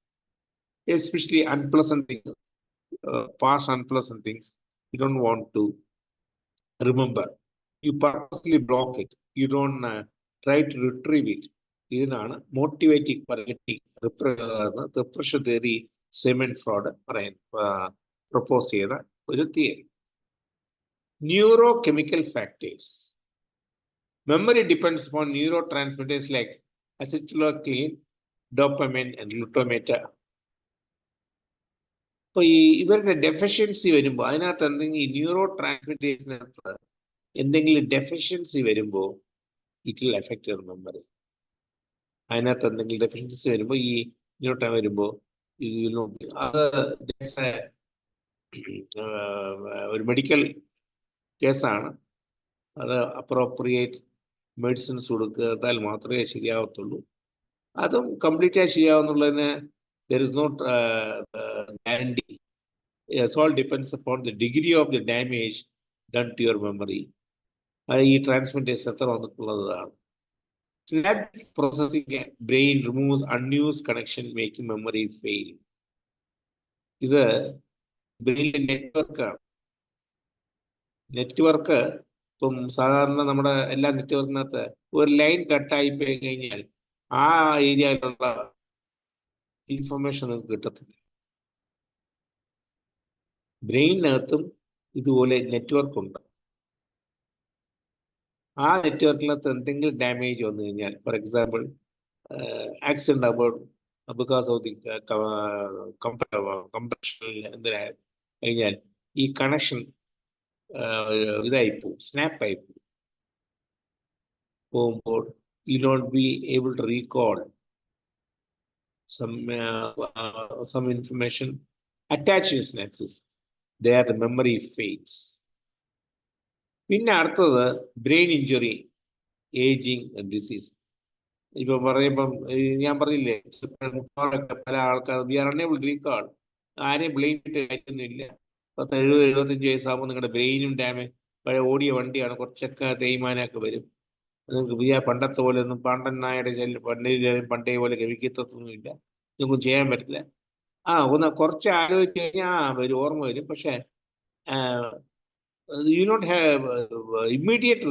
Speaker 2: Especially unpleasant things, past unpleasant things you don't want to remember. You purposely block it. You don't try to retrieve it. ഇതിനാണ് motivating forgetting repression theory Sigmund Freud propose ചെയ്ത ഒരു theory. Neurochemical factors. Memory depends upon neurotransmitters like acetylcholine, dopamine and glutamate. അപ്പോൾ ഇവരുടെ ഡെഫിഷ്യൻസി വരുമ്പോൾ അതിനകത്ത് എന്തെങ്കിലും ഈ ന്യൂറോ ട്രാൻസ്മിറ്റേഷനകത്ത് എന്തെങ്കിലും ഡെഫിഷ്യൻസി വരുമ്പോൾ it will effect your memory. അതിനകത്ത് എന്തെങ്കിലും ഡെഫിഷ്യൻസി വരുമ്പോൾ ഈ ന്യൂറോ വരുമ്പോൾ അത് ഒരു മെഡിക്കൽ കേസാണ്. അത് അപ്രോപ്രിയേറ്റ് മെഡിസിൻസ് കൊടുത്താൽ മാത്രമേ ശരിയാവത്തുള്ളൂ. അതും കംപ്ലീറ്റ് ആയി ശരിയാവുന്നുള്ളതിന് there is no guarantee. It all depends upon the degree of the damage done to your memory. ഈ ട്രാൻസ്മിറ്റേഴ്സ് എത്ര വന്നിട്ടുള്ളതാണ്. Synaptic processing brain removes unused connection, making memory fail. ഇത് ബ്രെയിനിലെ നെറ്റ്വർക്കാണ്. നെറ്റ്വർക്ക് ഇപ്പം സാധാരണ നമ്മുടെ എല്ലാ നെറ്റ്വർക്കിനകത്ത് ഒരു ലൈൻ കട്ടായി പോയി കഴിഞ്ഞാൽ ആ ഏരിയയിലുള്ള ഇൻഫർമേഷൻ നമുക്ക് കിട്ടത്തില്ല. ബ്രെയിനകത്തും ഇതുപോലെ നെറ്റ്വർക്ക് ഉണ്ട്. ആ നെറ്റ്വർക്കിനകത്ത് എന്തെങ്കിലും ഡാമേജ് വന്നു കഴിഞ്ഞാൽ, for example accident about because of the compression എന്തിനാ കഴിഞ്ഞാൽ ഈ കണക്ഷൻ ഇതായിപ്പോവും, സ്നാപ്പായി പോകുമ്പോൾ you don't be able to recall some information attached to synapses. There the memory fades. പിന്നെ അടുത്തത് ബ്രെയിൻ ഇഞ്ചുറി, ഏജിങ്, ഡിസീസ്. ഇപ്പൊ പറയുമ്പം ഞാൻ പറഞ്ഞില്ലേ, പല ആൾക്കാർ we are unable to recall. ആരെയും ബ്ലെയിം ചെയ്തിട്ട് കാര്യമൊന്നുമില്ല. 70-75 വയസ്സാകുമ്പോൾ നിങ്ങളുടെ ബ്രെയിനും ഡാമേജ്, പഴയ ഓടിയ വണ്ടിയാണ്, കുറച്ചൊക്കെ തേയ്മാനമൊക്കെ വരും. നിങ്ങൾക്ക് പണ്ടത്തെ പോലെ ഒന്നും പാണ്ടൻ നായുടെ പണ്ടേ പോലെ ഗവിക്കത്തൊന്നുമില്ല, നിങ്ങൾക്കും ചെയ്യാൻ പറ്റില്ല. ഒന്ന് കുറച്ച് ആലോചിച്ച് കഴിഞ്ഞാൽ ഒരു ഓർമ്മ വരും. പക്ഷെ you don't have immediate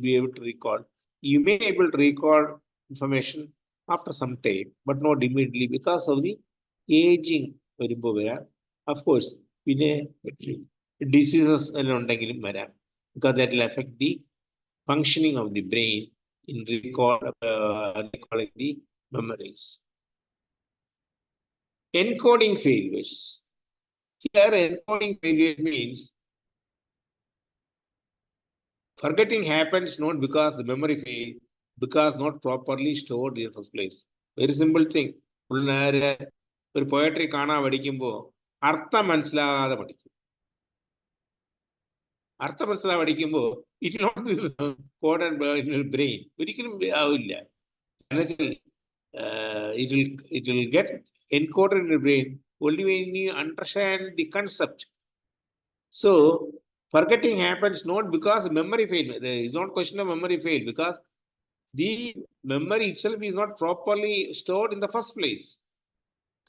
Speaker 2: be able to recall. You may be able to recall information after some time, but not immediately because of the aging വരുമ്പോൾ വരാം. Of course, പിന്നെ diseases എല്ലാം ഉണ്ടെങ്കിലും വരാം, because that will affect the functioning of the brain in recalling the memories. Encoding failures. Here, encoding failures means forgetting happens not because the memory failed, because not properly stored in the first place. Very simple thing. ഒരു പോയട്രി കാണാൻ പഠിക്കുമ്പോൾ അർത്ഥം മനസ്സിലാകാതെ പഠിക്കും. അർത്ഥം മനസ്സിലാകാതെ പഠിക്കുമ്പോൾ it not be coded brain, ഒരിക്കലും ആവില്ല. It will get encoded in the brain only when you understand the concept. So forgetting happens not because memory failed. There is not question of memory failed, because the memory itself is not properly stored in the first place.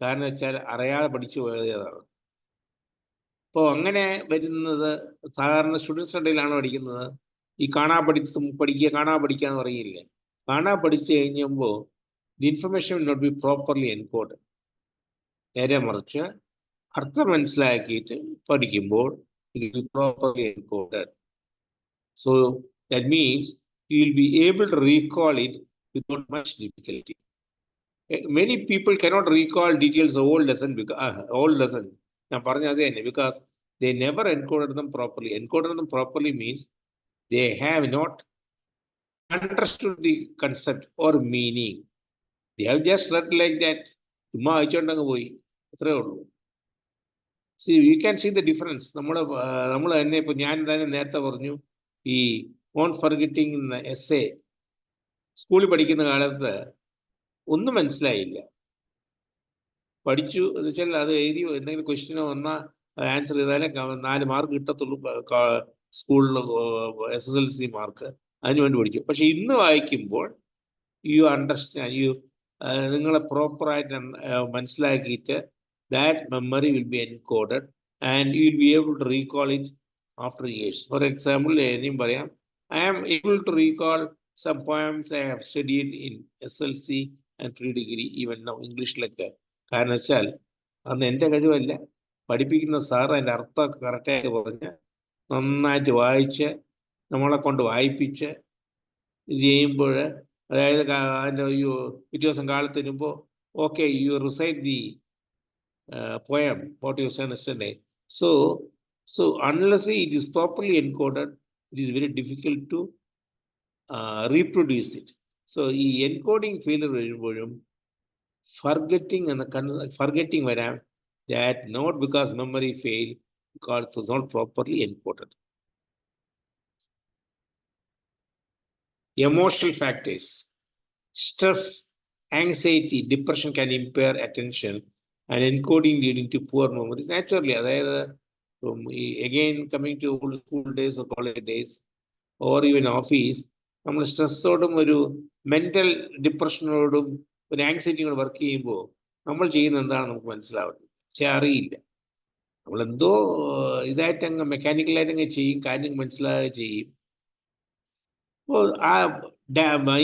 Speaker 2: കാരണം വെച്ചാൽ അറിയാതെ പഠിച്ചു പോയതാണ്. അപ്പോൾ അങ്ങനെ വരുന്നത് സാധാരണ സ്റ്റുഡൻസിൻ്റെ ഇടയിലാണ് പഠിക്കുന്നത്. ഈ കാണാ പഠിക്കുക എന്ന് പറയില്ലേ. കാണാ പഠിച്ചു കഴിഞ്ഞപ്പോൾ the information will not be properly encode. നേരെ മറിച്ച് അർത്ഥം മനസ്സിലാക്കിയിട്ട് പഠിക്കുമ്പോൾ it will be properly encoded. So that means you will be able to recall it without much difficulty. Many people cannot recall details of old lesson because they never encoded them properly. Encoded them properly means they have not understood the concept or meaning. They have just read like that. See, you can see the difference. നമ്മൾ തന്നെ ഇപ്പൊ ഞാൻ തന്നെ നേരത്തെ പറഞ്ഞു, ഈ ഓൺ ഫർഗെറ്റിംഗ് എന്ന എസ്സേ സ്കൂളിൽ പഠിക്കുന്ന കാലത്ത് ഒന്നും മനസ്സിലായില്ല. പഠിച്ചു എന്ന് വെച്ചാൽ അത് എഴുതി എന്തെങ്കിലും ക്വസ്റ്റ്യന് വന്നാൽ ആൻസർ ചെയ്താലേ 4 മാർക്ക് കിട്ടത്തുള്ളൂ സ്കൂളിൽ, SSLC മാർക്ക്. അതിനുവേണ്ടി പഠിച്ചു. പക്ഷെ ഇന്ന് വായിക്കുമ്പോൾ യു അണ്ടർസ്റ്റാൻഡ്, നിങ്ങളെ പ്രോപ്പറായിട്ട് മനസ്സിലാക്കിയിട്ട് that memory will be encoded and you will be able to recall it after years. For example, I am able to recall some poems I have studied in SLC and pre-degree, even now English lecture. കാരണം വെച്ചാൽ അന്ന് എൻ്റെ കഴിവല്ല, പഠിപ്പിക്കുന്ന സാർ അതിൻ്റെ അർത്ഥമൊക്കെ കറക്റ്റായിട്ട് പറഞ്ഞ് നന്നായിട്ട് വായിച്ച് നമ്മളെ കൊണ്ട് വായിപ്പിച്ച് ഇത് ചെയ്യുമ്പോൾ, അതായത് അതിൻ്റെ പിറ്റേ ദിവസം കാലത്ത് വരുമ്പോൾ okay you recite the poem what you said yesterday. So unless it is properly encoded, it is very difficult to reproduce it. So ഈ encoding failure വരുമ്പോഴും forgetting വരാം, that not because memory failed, because it was not properly encoded. Emotional factors. Stress, anxiety, depression can impair attention and encoding, leading to poor memories. Naturally, again coming to old school days or college days or even office, നമ്മൾ സ്ട്രെസ്സോടും ഒരു മെൻ്റൽ ഡിപ്രഷനോടും ഒരു ആങ്സൈറ്റിയോടും വർക്ക് ചെയ്യുമ്പോൾ നമ്മൾ ചെയ്യുന്ന എന്താണ് നമുക്ക് മനസ്സിലാവുന്നത്, പക്ഷെ അറിയില്ല. നമ്മളെന്തോ ഇതായിട്ടങ്ങ് മെക്കാനിക്കലായിട്ടങ്ങ് ചെയ്യും, കാര്യം മനസ്സിലാകുക ചെയ്യും. അപ്പോൾ ആ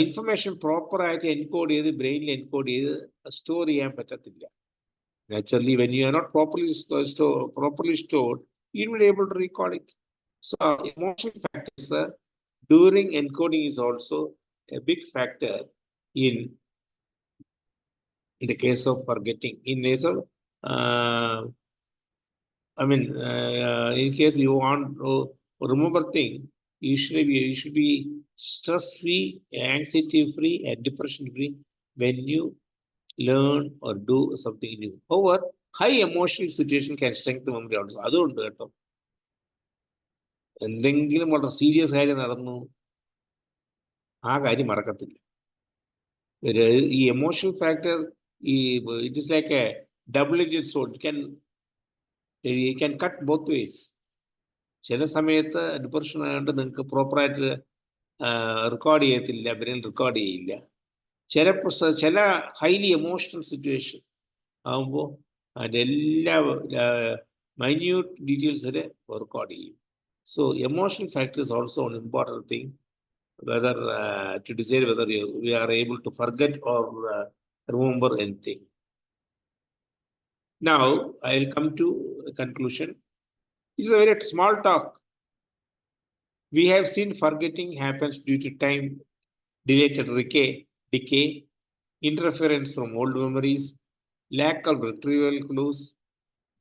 Speaker 2: ഇൻഫർമേഷൻ പ്രോപ്പറായിട്ട് എൻകോഡ് ചെയ്ത് ബ്രെയിനിൽ എൻകോഡ് ചെയ്ത് സ്റ്റോർ ചെയ്യാൻ പറ്റത്തില്ല. Naturally, when you are not properly stored, you will be able to recall it. So emotional factors during encoding is also a big factor in the case of forgetting. In case of in case you want to remember things, you should be stress-free, anxiety-free, and depression-free when you learn or do something new. However, high emotional situation can strengthen memory also. അതുകൊണ്ട് കേട്ടോ, എന്തെങ്കിലും വളരെ സീരിയസ് കാര്യം നടന്നു, ആ കാര്യം മറക്കത്തില്ല. The emotional factor, it is like a double-edged sword. It can cut both ways. ചില സമയത്ത് ഡിപ്രഷൻ ആയതുകൊണ്ട് നിങ്ങൾക്ക് പ്രോപ്പറായിട്ട് റെക്കോർഡ് ചെയ്യത്തില്ല, ബ്രെയിൻ റെക്കോർഡ് ചെയ്യില്ല. ചില ഹൈലി എമോഷണൽ സിറ്റുവേഷൻ ആകുമ്പോൾ അതിൻ്റെ എല്ലാ മൈന്യൂട്ട് ഡീറ്റെയിൽസ് വരെ റെക്കോർഡ് ചെയ്യും. So emotional factor is also an important thing, whether to decide whether we are able to forget or remember anything. Now I will come to a conclusion. This is a very small talk. We have seen forgetting happens due to time-related decay, interference from old memories, lack of retrieval clues,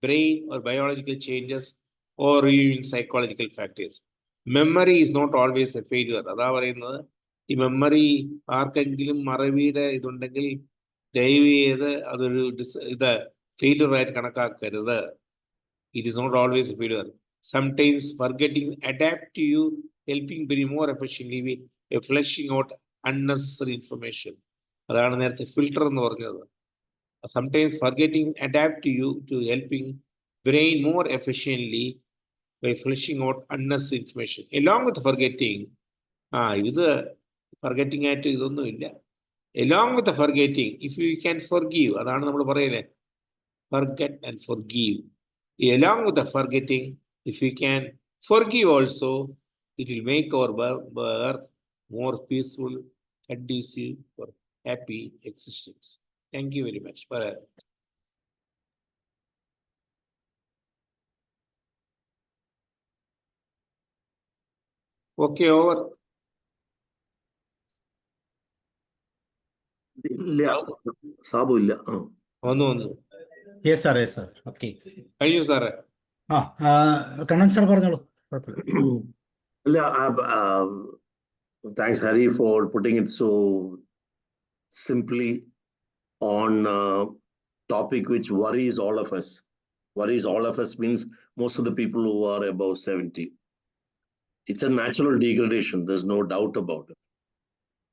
Speaker 2: brain or biological changes, or even psychological factors. Memory is not always a failure. അതാ പറയുന്നത്, ഈ മെമ്മറി ആർക്കെങ്കിലും മറവിയുടെ ഇതുണ്ടെങ്കിൽ ദയവ് ചെയ്ത് അതൊരു ഫെയിലിയർ ആയിട്ട് കണക്കാക്കരുത്. It is not always a failure. Sometimes forgetting adapt to you, helping very more efficiently by flushing out unnecessary information. അതാണ് നേരത്തെ ഫിൽട്ടർ എന്ന് പറഞ്ഞത്. Sometimes forgetting adapt to you to helping brain more efficiently by flushing out unnecessary information. Along with forgetting, ഇത് forgetting ആയിട്ട് ഇതൊന്നുമില്ല. Along with the forgetting, if you can forgive, അതാണ് നമ്മൾ പറയലേ, forget and forgive. Along with the forgetting, if we can forgive also, it will make our birth more peaceful, conducive for happy existence. Thank you very much. Okay, over.
Speaker 3: ഇല്ല, സാബു ഇല്ല.
Speaker 2: വന്നു.
Speaker 1: Yes sir, yes sir. Okay,
Speaker 2: കഴിഞ്ഞു സാറേ.
Speaker 1: കണ്ണൻ സാർ പറഞ്ഞോളൂ, കുഴപ്പമില്ല.
Speaker 3: Thanks, Hari, for putting it so simply on a topic which worries all of us. Worries all of us means most of the people who are above 70. It's a natural degradation. There's no doubt about it.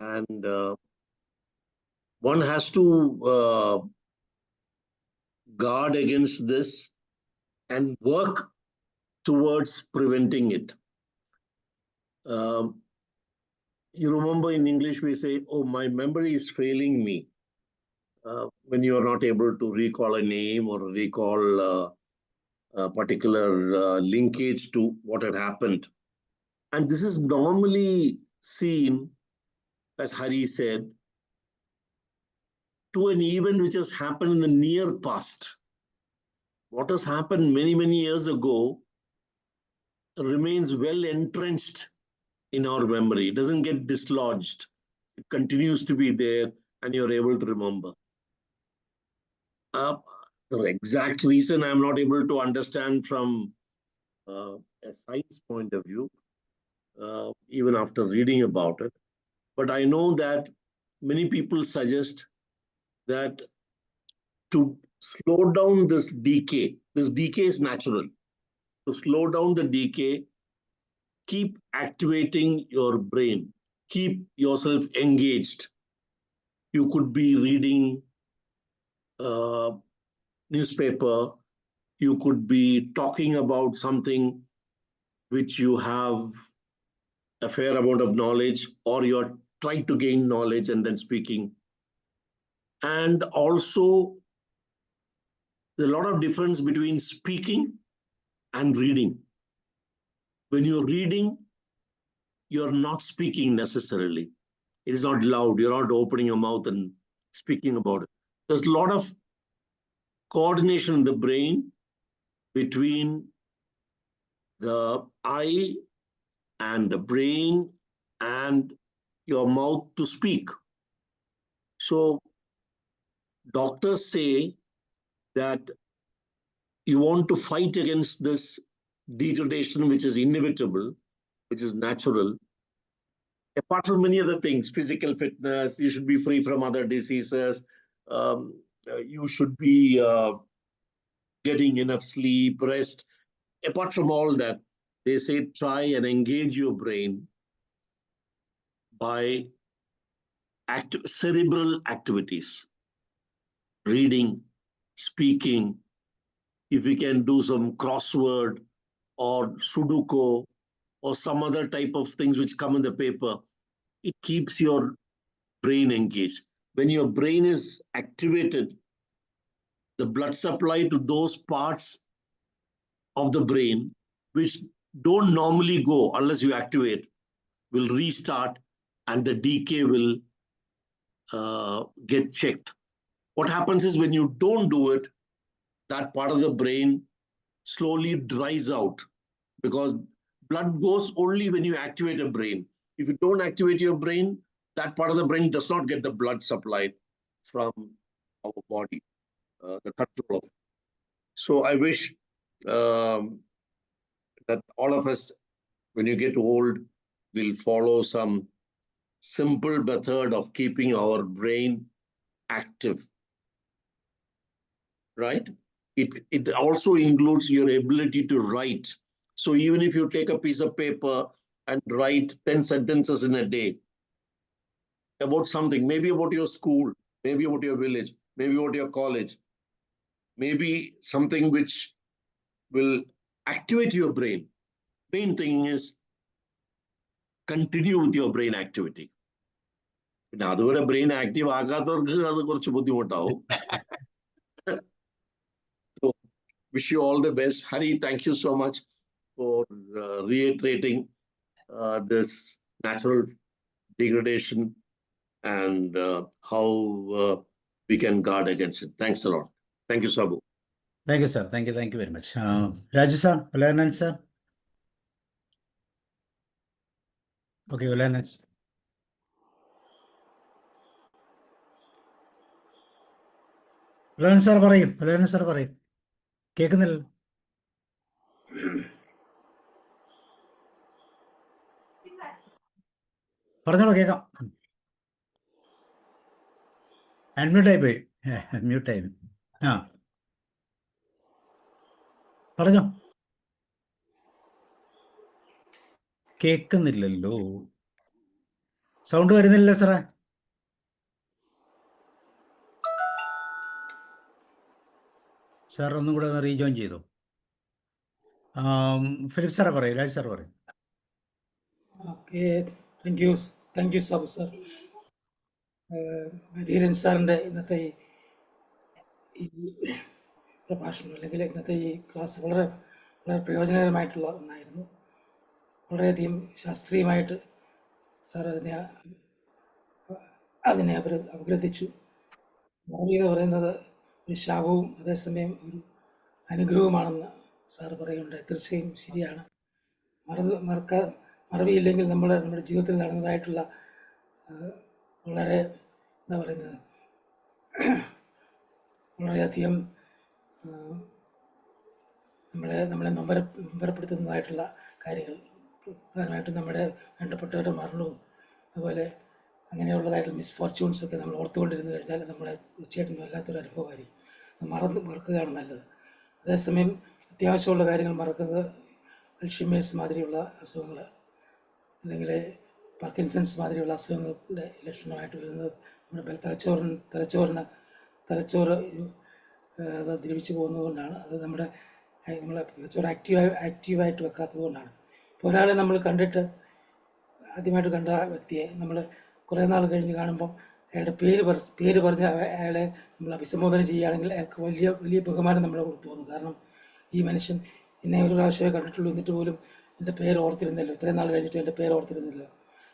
Speaker 3: And one has to guard against this and work towards preventing it. You remember in English we say, oh, my memory is failing me. When you are not able to recall a name or recall a particular linkage to what had happened. And this is normally seen, as Hari said, to an event which has happened in the near past. What has happened many, many years ago remains well entrenched in our memory. It doesn't get dislodged. It continues to be there and you're able to remember. The exact reason I'm not able to understand from a science point of view, even after reading about it. But I know that many people suggest that to slow down this decay is natural. To slow down the decay, keep activating your brain, keep yourself engaged. You could be reading newspaper, you could be talking about something which you have a fair amount of knowledge, or you're trying to gain knowledge and then speaking. And also, there's a lot of difference between speaking and reading. When you're reading, you're not speaking necessarily. It is not loud. You're not opening your mouth and speaking about it. There's a lot of coordination in the brain between the eye and the brain and your mouth to speak. So doctors say that you want to fight against this degradation, which is inevitable, which is natural. Apart from many other things, physical fitness, you should be free from other diseases. You should be getting enough sleep, rest. Apart from all that, they say try and engage your brain by cerebral activities, reading, speaking. If we can do some crossword or Sudoku or some other type of things which come in the paper, it keeps your brain engaged. When your brain is activated, the blood supply to those parts of the brain which don't normally go unless you activate will restart, and the decay will get checked. What happens is when you don't do it, that part of the brain slowly dries out, because blood goes only when you activate a brain. If you don't activate your brain, that part of the brain does not get the blood supply from our body, the control of it. So I wish that all of us, when you get old, will follow some simple method of keeping our brain active, right? It also includes your ability to write. So even if you take a piece of paper and write 10 sentences in a day about something, maybe about your school, maybe about your village, maybe about your college, maybe something which will activate your brain. Main thing is continue with your brain activity. പിന്നെ അതുവരെ ബ്രെയിൻ ആക്റ്റീവ് ആകാത്തവർക്ക് അത് കുറച്ച് ബുദ്ധിമുട്ടാവും. So wish you all the best. Hari, thank you so much for reiterating this natural degradation and how we can guard against it. Thanks a lot. Thank you, Sabu.
Speaker 1: Thank you, sir. Thank you very much. Raju sir, Ulanand sir. Okay, Ulanand. Ulayanan sir പറയും. ഉലയനൻ സാർ പറയും. കേൾക്കുന്നില്ല. പറഞ്ഞോളൂ, കേൾക്കാം. അൺമ്യൂട്ടായി പോയി. മ്യൂട്ടായി. ആ പറഞ്ഞോ. കേൾക്കുന്നില്ലല്ലോ. സൗണ്ട് വരുന്നില്ല സാറേ. സാർ ഒന്നും കൂടെ ഒന്ന് റീജോയിൻ ചെയ്തു. ഫിലിപ്പ് സാറെ പറയും. രാജ് സാർ പറയും.
Speaker 4: Okay, thank you Sabu sir. Dheeran സാറിൻ്റെ ഇന്നത്തെ ഈ പ്രഭാഷണം അല്ലെങ്കിൽ ഇന്നത്തെ ഈ ക്ലാസ് വളരെ വളരെ പ്രയോജനകരമായിട്ടുള്ള ഒന്നായിരുന്നു. വളരെയധികം ശാസ്ത്രീയമായിട്ട് സാർ അതിനെ അപഗ്രഥിച്ചു. മറവി എന്ന് പറയുന്നത് ഒരു ശാപവും അതേസമയം ഒരു അനുഗ്രഹവുമാണെന്ന് സാറ് പറയുന്നുണ്ട്. തീർച്ചയായും ശരിയാണ്. മറവിയില്ലെങ്കിൽ നമ്മുടെ ജീവിതത്തിൽ നടന്നതായിട്ടുള്ള വളരെ എന്താ പറയുന്നത് വളരെയധികം നമ്മളെ നൊമ്പരപ്പെടുത്തുന്നതായിട്ടുള്ള കാര്യങ്ങൾ, പ്രധാനമായിട്ടും നമ്മുടെ വേണ്ടപ്പെട്ടവരുടെ മരണവും അതുപോലെ അങ്ങനെയുള്ളതായിട്ടുള്ള മിസ്ഫോർച്യൂൺസൊക്കെ നമ്മൾ ഓർത്തുകൊണ്ടിരുന്നു കഴിഞ്ഞാൽ നമ്മളെ തീർച്ചയായിട്ടും വല്ലാത്തൊരു അനുഭവമായിരിക്കും. മറക്കുകയാണ് നല്ലത്. അതേസമയം അത്യാവശ്യമുള്ള കാര്യങ്ങൾ മറക്കുന്നത് അൽഷിമേഴ്സ് മാതിരിയുള്ള അസുഖങ്ങൾ അല്ലെങ്കിൽ പാർക്കിൻസൺസ് മാതിരിയുള്ള അസുഖങ്ങളുടെ ലക്ഷണമായിട്ട് വരുന്നത് നമ്മുടെ തലച്ചോറ് അത് ദ്രവിച്ചു പോകുന്നതുകൊണ്ടാണ്. അത് നമ്മളെ തലച്ചോറ് ആക്റ്റീവായിട്ട് വെക്കാത്തത് കൊണ്ടാണ്. ഇപ്പോൾ ഒരാളെ നമ്മൾ കണ്ടിട്ട് ആദ്യമായിട്ട് കണ്ട വ്യക്തിയെ നമ്മൾ കുറേ നാൾ കഴിഞ്ഞ് കാണുമ്പം അയാളുടെ പേര് പറഞ്ഞ് അയാളെ നമ്മൾ അഭിസംബോധന ചെയ്യുകയാണെങ്കിൽ അയാൾക്ക് വലിയ ബഹുമാനം നമ്മളെ തോന്നും. കാരണം ഈ മനുഷ്യൻ എന്നെ ഒരു പ്രാവശ്യമേ കണ്ടിട്ടുള്ളൂ, എന്നിട്ട് പോലും എൻ്റെ പേര് ഓർത്തിരുന്നല്ലോ, ഇത്രയും നാൾ കഴിഞ്ഞിട്ട് എൻ്റെ പേര് ഓർത്തിരുന്നല്ലോ.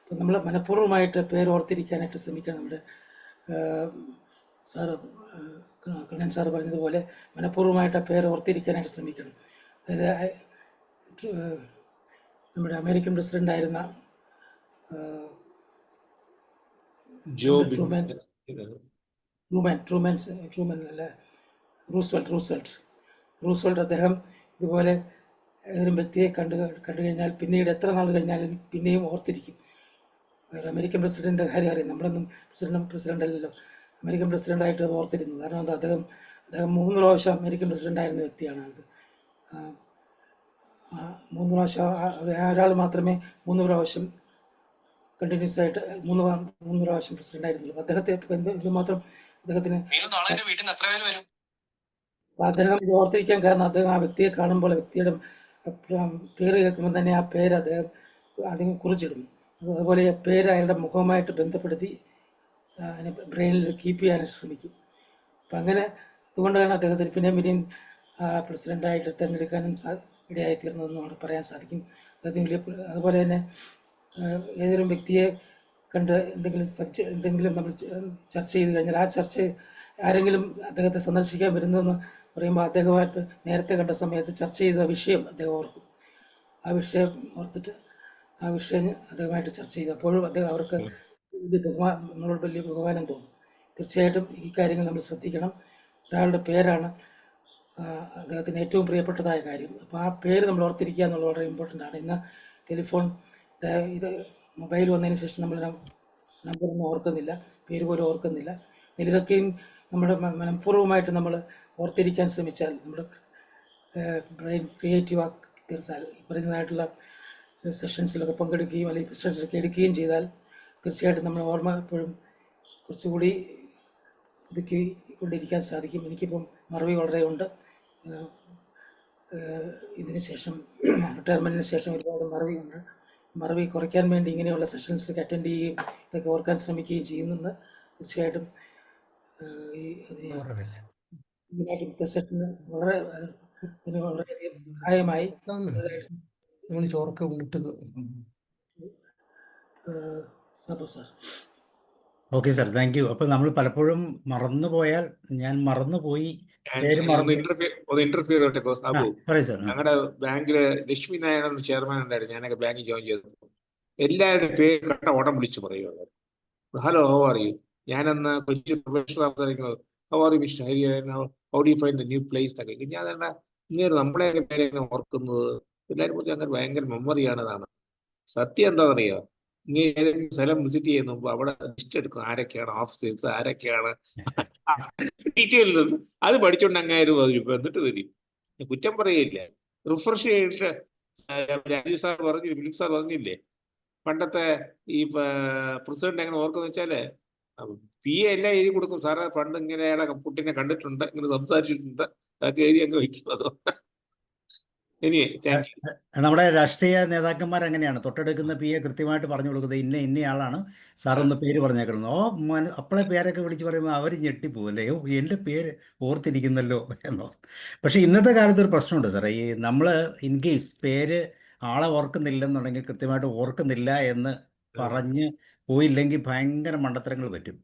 Speaker 4: അപ്പം നമ്മൾ മനഃപൂർവ്വമായിട്ട് പേര് ഓർത്തിരിക്കാനായിട്ട് ശ്രമിക്കണം. നമ്മുടെ സാറ് കണ്ണൻ സാറ് പറഞ്ഞതുപോലെ മനഃപൂർവ്വമായിട്ട് ആ പേര് ഓർത്തിരിക്കാനായിട്ട് ശ്രമിക്കണം. അതായത് നമ്മുടെ അമേരിക്കൻ പ്രസിഡൻ്റായിരുന്ന റൂസ്വെൽറ്റ് അദ്ദേഹം ഇതുപോലെ ഏതൊരു വ്യക്തിയെ കണ്ടു കഴിഞ്ഞാൽ പിന്നീട് എത്ര നാൾ കഴിഞ്ഞാലും പിന്നെയും ഓർത്തിരിക്കും. അമേരിക്കൻ പ്രസിഡൻ്റ് കാര്യം അറിയാം. നമ്മളൊന്നും പ്രസിഡൻ്റ് അല്ലല്ലോ. അമേരിക്കൻ പ്രസിഡൻ്റായിട്ട് അത് ഓർത്തിരുന്നു. കാരണം അത് അദ്ദേഹം 3 പ്രാവശ്യം അമേരിക്കൻ പ്രസിഡൻ്റായിരുന്ന വ്യക്തിയാണ്. അത് 3 പ്രാവശ്യം ഒരാൾ മാത്രമേ 3 പ്രാവശ്യം കണ്ടിന്യൂസ് ആയിട്ട് മൂന്ന് പ്രാവശ്യം പ്രസിഡന്റ് ആയിരുന്നല്ലോ. അപ്പോൾ അദ്ദേഹത്തെ എന്തുമാത്രം അദ്ദേഹത്തിന് അപ്പോൾ അദ്ദേഹം ഇത് ഓർത്തിരിക്കാൻ കാരണം അദ്ദേഹം ആ വ്യക്തിയെ കാണുമ്പോൾ വ്യക്തിയുടെ പേര് കേൾക്കുമ്പോൾ തന്നെ ആ പേര് അദ്ദേഹം അതിന് കുറിച്ചിടും. അതുപോലെ ആ പേര് അയാളുടെ മുഖവുമായിട്ട് ബന്ധപ്പെടുത്തി അതിനെ ബ്രെയിനിൽ കീപ്പ് ചെയ്യാൻ ശ്രമിക്കും. അപ്പം അങ്ങനെ അതുകൊണ്ടാണ് അദ്ദേഹത്തിന് പിന്നെയും പ്രസിഡൻ്റായിട്ട് തിരഞ്ഞെടുക്കാനും ഇടയായിത്തീർന്നതെന്ന് നമുക്ക് പറയാൻ സാധിക്കും. അദ്ദേഹത്തിന് വലിയ അതുപോലെ തന്നെ ഏതൊരു വ്യക്തിയെ കണ്ട് എന്തെങ്കിലും നമ്മൾ ചർച്ച ചെയ്ത് കഴിഞ്ഞാൽ ആ ചർച്ച ആരെങ്കിലും അദ്ദേഹത്തെ സന്ദർശിക്കാൻ വരുന്നതെന്ന് പറയുമ്പോൾ അദ്ദേഹമായിട്ട് നേരത്തെ കണ്ട സമയത്ത് ചർച്ച ചെയ്ത വിഷയം അദ്ദേഹം ഓർക്കും. ആ വിഷയം ഓർത്തിട്ട് ആ വിഷയം അദ്ദേഹമായിട്ട് ചർച്ച ചെയ്തു. അപ്പോഴും അവർക്ക് നമ്മളോട് വലിയ ബഹുമാനം തോന്നും. തീർച്ചയായിട്ടും ഈ കാര്യങ്ങൾ നമ്മൾ ശ്രദ്ധിക്കണം. ഒരാളുടെ പേരാണ് അദ്ദേഹത്തിന് ഏറ്റവും പ്രിയപ്പെട്ടതായ കാര്യം. അപ്പോൾ ആ പേര് നമ്മൾ ഓർത്തിരിക്കുക എന്നുള്ളത് വളരെ ഇമ്പോർട്ടൻ്റ് ആണ്. ഇന്ന് ടെലിഫോൺ ഇത് മൊബൈൽ വന്നതിന് ശേഷം നമ്മൾ നമ്പറൊന്നും ഓർക്കുന്നില്ല, പേര് പോലും ഓർക്കുന്നില്ല. ഇതൊക്കെയും നമ്മുടെ മനഃപൂർവ്വമായിട്ട് നമ്മൾ ഓർത്തിരിക്കാൻ ശ്രമിച്ചാൽ നമ്മുടെ ബ്രെയിൻ ക്രിയേറ്റീവ് ആക്കി തീർത്താൽ ഈ പറയുന്നതായിട്ടുള്ള സെഷൻസിലൊക്കെ പങ്കെടുക്കുകയും അല്ലെങ്കിൽ പ്രസിഡൻസിലൊക്കെ എടുക്കുകയും ചെയ്താൽ തീർച്ചയായിട്ടും നമ്മൾ ഓർമ്മ എപ്പോഴും കുറച്ചുകൂടി പുതുക്കി കൊണ്ടിരിക്കാൻ സാധിക്കും. എനിക്കിപ്പം മറവി വളരെ ഉണ്ട്. ഇതിന് ശേഷം റിട്ടയർമെൻറ്റിന് ശേഷം ഒരുപാട് മറവിയുണ്ട്. മറവി കുറയ്ക്കാൻ വേണ്ടി ഇങ്ങനെയുള്ള സെഷൻസൊക്കെ അറ്റൻഡ് ചെയ്യുകയും ഇതൊക്കെ ഓർക്കാൻ ശ്രമിക്കുകയും ചെയ്യുന്നുണ്ട്. തീർച്ചയായിട്ടും സെഷന് വളരെയധികം സഹായമായി. Sir
Speaker 1: okay sir, thank U. അപ്പോൾ നമ്മൾ പലപ്പോഴും മറന്നു പോയാൽ, ഞാൻ മറന്നുപോയി പേര്
Speaker 2: ഒന്ന് ഇന്റർവ്യൂ ചെയ്തോട്ടെ സാബു.
Speaker 1: പറയൂ സാർ.
Speaker 2: ഞങ്ങളുടെ ബാങ്കില് ലക്ഷ്മി നാരായണൻ ചെയർമാൻ ഉണ്ടായിരുന്നു. ഞാനൊക്കെ ബാങ്കിൽ ജോയിൻ ചെയ്തപ്പോൾ എല്ലാവരുടെയും പേര് കണ്ട ഓടം വിളിച്ചു പറയുള്ളൂ. Hello, how are you? ഞാനെന്ന് കൊച്ചി പ്രൊഫഷണൽ സംസാരിക്കുന്നത് how are you mister Hari, how do you find the new place എന്നൊക്കെ. ഞാൻ തന്നെ ഇങ്ങനെ നമ്മളെയൊക്കെ പേരെ ഓർക്കുന്നത് എല്ലാവരും കുറിച്ച് അങ്ങനെ ഭയങ്കര മെമ്മറിയാണെന്നാണ്. സത്യം എന്താണെന്നറിയോ? ഇങ്ങനെ ഏതെങ്കിലും സ്ഥലം വിസിറ്റ് ചെയ്യുന്ന മുമ്പ് അവിടെ ലിസ്റ്റ് എടുക്കും, ആരൊക്കെയാണ് ഓഫീസേഴ്സ്, ആരൊക്കെയാണ് ഡീറ്റെയിൽസ്. അത് പഠിച്ചോണ്ട് അങ്ങായിരുന്നു രൂപ എന്നിട്ട് തരും. കുറ്റം പറയില്ല. റിഫ്രഷ് ചെയ്തിട്ട് രാജീവ് സാർ പറഞ്ഞില്ലേ, ഫിലിപ്പ് സാർ പറഞ്ഞില്ലേ, പണ്ടത്തെ ഈ പ്രസിഡന്റ് എങ്ങനെ ഓർക്കുന്ന വെച്ചാല് പി എ എല്ലാം എഴുതി കൊടുക്കും. സാറ് പണ്ട് ഇങ്ങനെ അയാളെ കുട്ടീനെ കണ്ടിട്ടുണ്ട്, ഇങ്ങനെ സംസാരിച്ചിട്ടുണ്ട്, അതൊക്കെ എഴുതി അങ്ങ് വയ്ക്കും. അതുകൊണ്ട്
Speaker 1: നമ്മുടെ രാഷ്ട്രീയ നേതാക്കന്മാർ അങ്ങനെയാണ്, തൊട്ടെടുക്കുന്ന പി എ കൃത്യമായിട്ട് പറഞ്ഞു കൊടുക്കുന്നത് ഇന്നയാളാണ് സാറൊന്ന് പേര് പറഞ്ഞേക്കണം. അപ്പോളെ പേരൊക്കെ വിളിച്ച് പറയുമ്പോൾ അവർ ഞെട്ടിപ്പോവല്ലേ, എൻ്റെ പേര് ഓർത്തിരിക്കുന്നല്ലോ എന്നോ. പക്ഷേ ഇന്നത്തെ കാലത്ത് ഒരു പ്രശ്നമുണ്ട് സാറേ. ഈ നമ്മൾ ഇൻ കേസ് പേര് ആളെ ഓർക്കുന്നില്ലെന്നുണ്ടെങ്കിൽ, കൃത്യമായിട്ട് ഓർക്കുന്നില്ല എന്ന് പറഞ്ഞ് പോയില്ലെങ്കിൽ ഭയങ്കര മണ്ടത്തരങ്ങൾ പറ്റും.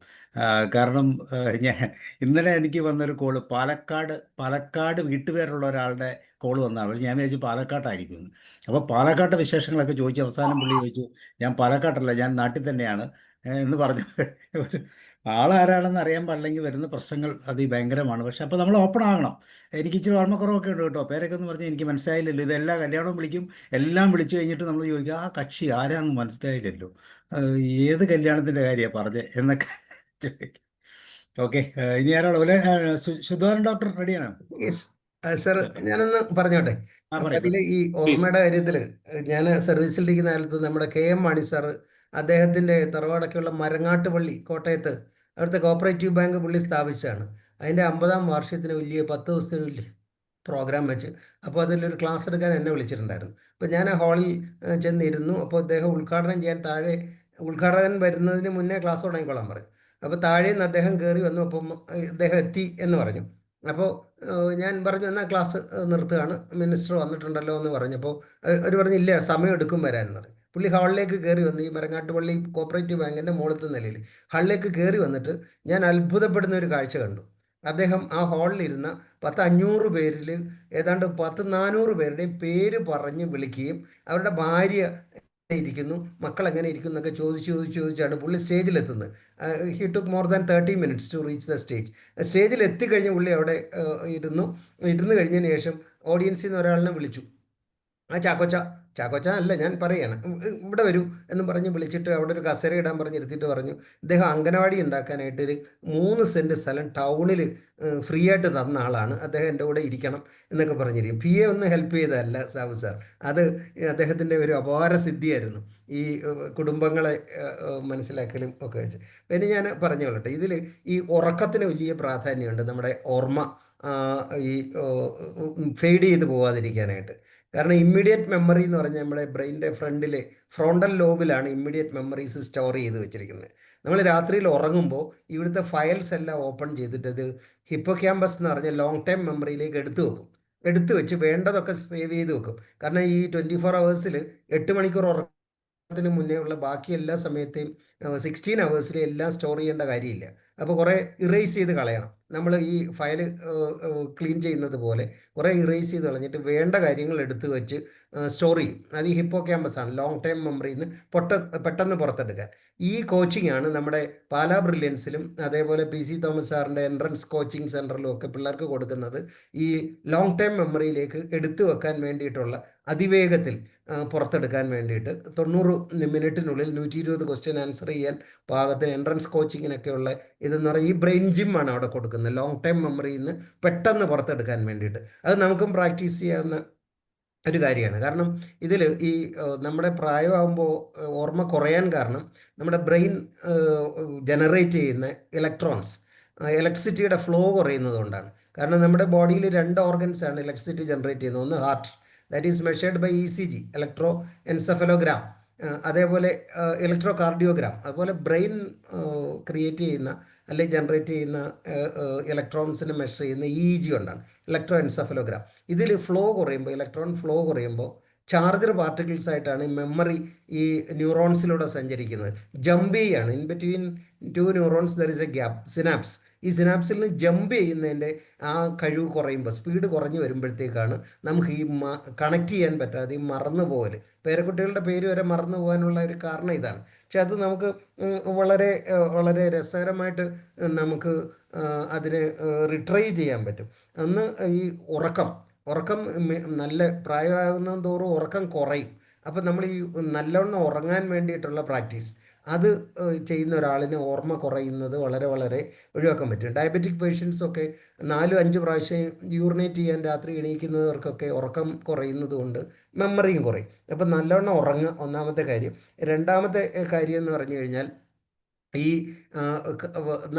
Speaker 1: കാരണം ഞാൻ ഇന്നലെ എനിക്ക് വന്നൊരു കോള്, പാലക്കാട് വീട്ടുപേരുള്ള ഒരാളുടെ കോൾ വന്നതാണ്. പക്ഷേ ഞാൻ വിചാരിച്ചു പാലക്കാട്ടായിരിക്കും. അപ്പോൾ പാലക്കാട്ടെ വിശേഷങ്ങളൊക്കെ ചോദിച്ചു. അവസാനം പുള്ളി ചോദിച്ചു, ഞാൻ പാലക്കാട്ടല്ല, ഞാൻ നാട്ടിൽ തന്നെയാണ് എന്ന് പറഞ്ഞു. ആളാരാണെന്ന് അറിയാൻ പാടില്ലെങ്കിൽ വരുന്ന പ്രശ്നങ്ങൾ ഭയങ്കരമാണ്. പക്ഷെ അപ്പോൾ നമ്മൾ ഓപ്പൺ ആകണം. എനിക്ക് ഇച്ചിരി ഓർമ്മക്കുറവൊക്കെ ഉണ്ട് കേട്ടോ. പേരൊക്കെ എന്ന് പറഞ്ഞാൽ എനിക്ക് മനസ്സിലായില്ലല്ലോ. ഇതെല്ലാ കല്യാണവും വിളിക്കും, എല്ലാം വിളിച്ചു കഴിഞ്ഞിട്ട് നമ്മൾ ചോദിക്കുക ആ കക്ഷി ആരാണെന്ന് മനസ്സിലായില്ലല്ലോ, ഏത് കല്യാണത്തിൻ്റെ കാര്യമാണ് പറഞ്ഞത് എന്നൊക്കെ ചോദിക്കും. ഓക്കെ, ഇനി ആരാളോ പോലെ സുധാകരൻ ഡോക്ടർ റെഡിയാണ്?
Speaker 5: സർ, ഞാനൊന്ന് പറഞ്ഞോട്ടെ. അതിൽ ഈ ഓർമ്മയുടെ കാര്യത്തിൽ ഞാൻ സർവീസിലിരിക്കുന്ന കാലത്ത് നമ്മുടെ KM മാണി സാർ, അദ്ദേഹത്തിൻ്റെ തറവാടൊക്കെയുള്ള മരങ്ങാട്ടുപള്ളി കോട്ടയത്ത് അവിടുത്തെ കോപ്പറേറ്റീവ് ബാങ്ക് പുള്ളി സ്ഥാപിച്ചാണ്. അതിൻ്റെ 50-ാം വാർഷികത്തിന് വലിയ 10 ദിവസത്തിന് വലിയ പ്രോഗ്രാം വെച്ച്. അപ്പോൾ അതിലൊരു ക്ലാസ് എടുക്കാൻ എന്നെ വിളിച്ചിട്ടുണ്ടായിരുന്നു. അപ്പോൾ ഞാൻ ആ ഹാളിൽ ചെന്നിരുന്നു. അപ്പോൾ അദ്ദേഹം ഉദ്ഘാടനം ചെയ്യാൻ ഉദ്ഘാടകൻ വരുന്നതിന് മുന്നേ ക്ലാസ് തുടങ്ങിക്കോളാൻ പറഞ്ഞു. അപ്പോൾ താഴെ നിന്ന് അദ്ദേഹം കയറി വന്നു. അപ്പം അദ്ദേഹം എത്തി എന്ന് പറഞ്ഞു. അപ്പോൾ ഞാൻ പറഞ്ഞു, എന്നാൽ ക്ലാസ് നിർത്തുകയാണ്, മിനിസ്റ്റർ വന്നിട്ടുണ്ടല്ലോ എന്ന് പറഞ്ഞപ്പോൾ അവർ പറഞ്ഞില്ല, സമയം എടുക്കും വരാൻ പറഞ്ഞു. പുള്ളി ഹാളിലേക്ക് കയറി വന്ന്, ഈ മരങ്ങാട്ടുപള്ളി കോപ്പറേറ്റീവ് ബാങ്കിൻ്റെ മുകളിലത്തെ നിലയിൽ ഹാളിലേക്ക് കയറി വന്നിട്ട് ഞാൻ അത്ഭുതപ്പെടുന്ന ഒരു കാഴ്ച കണ്ടു. അദ്ദേഹം ആ ഹാളിലിരുന്ന 500 പേരിൽ ഏതാണ്ട് 400 പേരുടെയും പേര് പറഞ്ഞ് വിളിക്കുകയും അവരുടെ ഭാര്യ ഇരിക്കുന്നു, മക്കൾ എങ്ങനെ ഇരിക്കുന്നു എന്നൊക്കെ ചോദിച്ചാണ് പുള്ളി സ്റ്റേജിലെത്തുന്നത്. He took more than 30 minutes to reach the stage. സ്റ്റേജിൽ എത്തിക്കഴിഞ്ഞ് പുള്ളി അവിടെ ഇരുന്നു കഴിഞ്ഞതിന് ശേഷം ഓഡിയൻസിൽ നിന്ന് ഒരാളിനെ വിളിച്ചു. ആ ചാക്കോച്ച അല്ല, ഞാൻ പറയാണ്, ഇവിടെ വരൂ എന്ന് പറഞ്ഞ് വിളിച്ചിട്ട് അവിടെ ഒരു കസേര ഇടാൻ പറഞ്ഞ് ഇരുത്തിയിട്ട് പറഞ്ഞു, ഇദ്ദേഹം അംഗനവാടി ഉണ്ടാക്കാനായിട്ട് ഒരു 3 സെൻറ്റ് സ്ഥലം ടൗണിൽ ഫ്രീ ആയിട്ട് തന്ന ആളാണ്, അദ്ദേഹം എൻ്റെ കൂടെ ഇരിക്കണം എന്നൊക്കെ പറഞ്ഞിരിക്കും. PA ഒന്ന് ഹെൽപ്പ് ചെയ്തതല്ല സാബു സാർ, അത് അദ്ദേഹത്തിൻ്റെ ഒരു അപാര സിദ്ധിയായിരുന്നു ഈ കുടുംബങ്ങളെ മനസ്സിലാക്കലും ഒക്കെ വെച്ച്. പിന്നെ ഞാൻ പറഞ്ഞോളട്ടെ, ഇതിൽ ഈ ഉറക്കത്തിന് വലിയ പ്രാധാന്യമുണ്ട്, നമ്മുടെ ഓർമ്മ ഈ ഫെയ്ഡ് ചെയ്ത് പോവാതിരിക്കാനായിട്ട്. കാരണം ഇമ്മീഡിയറ്റ് മെമ്മറി എന്ന് പറഞ്ഞാൽ നമ്മുടെ ബ്രെയിനിൻ്റെ ഫ്രോണ്ടൽ ലോബിലാണ് ഇമ്മീഡിയറ്റ് മെമ്മറീസ് സ്റ്റോർ ചെയ്ത് വെച്ചിരിക്കുന്നത്. നമ്മൾ രാത്രിയിൽ ഉറങ്ങുമ്പോൾ ഇവിടുത്തെ ഫയൽസ് എല്ലാം ഓപ്പൺ ചെയ്തിട്ട് ഇത് ഹിപ്പോക്യാമ്പസ് എന്ന് പറഞ്ഞ ലോങ് ടൈം മെമ്മറിയിലേക്ക് എടുത്തു വെച്ച് വേണ്ടതൊക്കെ സേവ് ചെയ്ത് വെക്കും. കാരണം ഈ 24 hours 8 മണിക്കൂർ ത്തിന് മുന്നേ ഉള്ള ബാക്കി എല്ലാ സമയത്തെയും 16 hours എല്ലാം സ്റ്റോർ ചെയ്യേണ്ട കാര്യമില്ല. അപ്പോൾ കുറേ ഇറേസ് ചെയ്ത് കളയണം. നമ്മൾ ഈ ഫയൽ ക്ലീൻ ചെയ്യുന്നത് പോലെ കുറേ ഇറേസ് ചെയ്ത് കളഞ്ഞിട്ട് വേണ്ട കാര്യങ്ങൾ എടുത്തു വെച്ച് സ്റ്റോർ ചെയ്യും. അത് ഈ ഹിപ്പോക്യാമ്പസ് ആണ് ലോങ് ടൈം മെമ്മറിയിൽ നിന്ന് പെട്ടെന്ന് പുറത്തെടുക്കാൻ. ഈ കോച്ചിങ് ആണ് നമ്മുടെ പാലാ ബ്രില്യൻസിലും അതേപോലെ PC തോമസ് സാറിൻ്റെ എൻട്രൻസ് കോച്ചിങ് സെൻറ്ററിലും ഒക്കെ പിള്ളേർക്ക് കൊടുക്കുന്നത് ഈ ലോങ് ടൈം മെമ്മറിയിലേക്ക് എടുത്തു വെക്കാൻ വേണ്ടിയിട്ടുള്ള അതിവേഗത്തിൽ പുറത്തെടുക്കാൻ വേണ്ടിയിട്ട് 90 മിനിറ്റിനുള്ളിൽ 120 ക്വസ്റ്റ്യൻ ആൻസർ ചെയ്യാൻ പാകത്തിന് എൻട്രൻസ് കോച്ചിങ്ങിനൊക്കെയുള്ള ഇതെന്ന് പറയുന്നത് ഈ ബ്രെയിൻ ജിം ആണ് അവിടെ കൊടുക്കുന്നത്, ലോങ് ടൈം മെമ്മറിയിൽ നിന്ന് പെട്ടെന്ന് പുറത്തെടുക്കാൻ വേണ്ടിയിട്ട്. അത് നമുക്കും പ്രാക്ടീസ് ചെയ്യാവുന്ന ഒരു കാര്യമാണ്. കാരണം ഇതിൽ ഈ നമ്മുടെ പ്രായമാകുമ്പോൾ ഓർമ്മ കുറയാൻ കാരണം നമ്മുടെ ബ്രെയിൻ ജനറേറ്റ് ചെയ്യുന്ന ഇലക്ട്രിസിറ്റിയുടെ ഫ്ലോ കുറയുന്നത് കൊണ്ടാണ്. കാരണം നമ്മുടെ ബോഡിയിൽ 2 organs ആണ് ഇലക്ട്രിസിറ്റി ജനറേറ്റ് ചെയ്യുന്നത്. ഒന്ന് heart, that is measured by ECG electroencephalogram, അതേപോലെ ഇലക്ട്രോ കാർഡിയോഗ്രാം. അതുപോലെ ബ്രെയിൻ ക്രിയേറ്റ് ചെയ്യുന്ന അല്ലെങ്കിൽ ജനറേറ്റ് ചെയ്യുന്ന ഇലക്ട്രോൺസിനെ മെഷർ ചെയ്യുന്ന EEG കൊണ്ടാണ്, ഇലക്ട്രോ എൻസെഫലോഗ്രാം. ഇതിൽ ഫ്ലോ കുറയുമ്പോൾ, ഇലക്ട്രോൺ ഫ്ലോ കുറയുമ്പോൾ ചാർജർ പാർട്ടിക്കിൾസ് ആയിട്ടാണ് മെമ്മറി ഈ ന്യൂറോൺസിലൂടെ സഞ്ചരിക്കുന്നത്. ജമ്പ് ചെയ്യാണ് in between 2 neurons there is a gap, synapse. ഈ സിനാപ്സിൽ നിന്ന് ജമ്പ് ചെയ്യുന്നതിൻ്റെ ആ കഴിവ് കുറയുമ്പോൾ, സ്പീഡ് കുറഞ്ഞു വരുമ്പോഴത്തേക്കാണ് നമുക്ക് ഈ കണക്ട് ചെയ്യാൻ പറ്റാതെ ഈ മറന്നു പോകൽ, പേരക്കുട്ടികളുടെ പേര് വരെ മറന്നു പോകാനുള്ള ഒരു കാരണം ഇതാണ്. പക്ഷെ അത് നമുക്ക് വളരെ വളരെ രസകരമായിട്ട് നമുക്ക് അതിനെ റിട്രൈവ് ചെയ്യാൻ പറ്റും. അന്ന് ഈ ഉറക്കം നല്ല പ്രായമാകുന്നതും തോറും ഉറക്കം കുറയും. അപ്പം നമ്മൾ ഈ നല്ലവണ്ണം ഉറങ്ങാൻ വേണ്ടിയിട്ടുള്ള പ്രാക്ടീസ് അത് ചെയ്യുന്ന ഒരാളിന് ഓർമ്മ കുറയുന്നത് വളരെ വളരെ ഒഴിവാക്കാൻ പറ്റും. ഡയബറ്റിക് പേഷ്യൻസൊക്കെ 4-5 പ്രാവശ്യം യൂറിനേറ്റ് ചെയ്യാൻ രാത്രി എണീക്കുന്നവർക്കൊക്കെ ഉറക്കം കുറയുന്നത് കൊണ്ട് മെമ്മറിയും കുറയും. അപ്പം നല്ലവണ്ണം ഉറങ്ങുക ഒന്നാമത്തെ കാര്യം. രണ്ടാമത്തെ കാര്യം എന്ന് പറഞ്ഞു കഴിഞ്ഞാൽ ഈ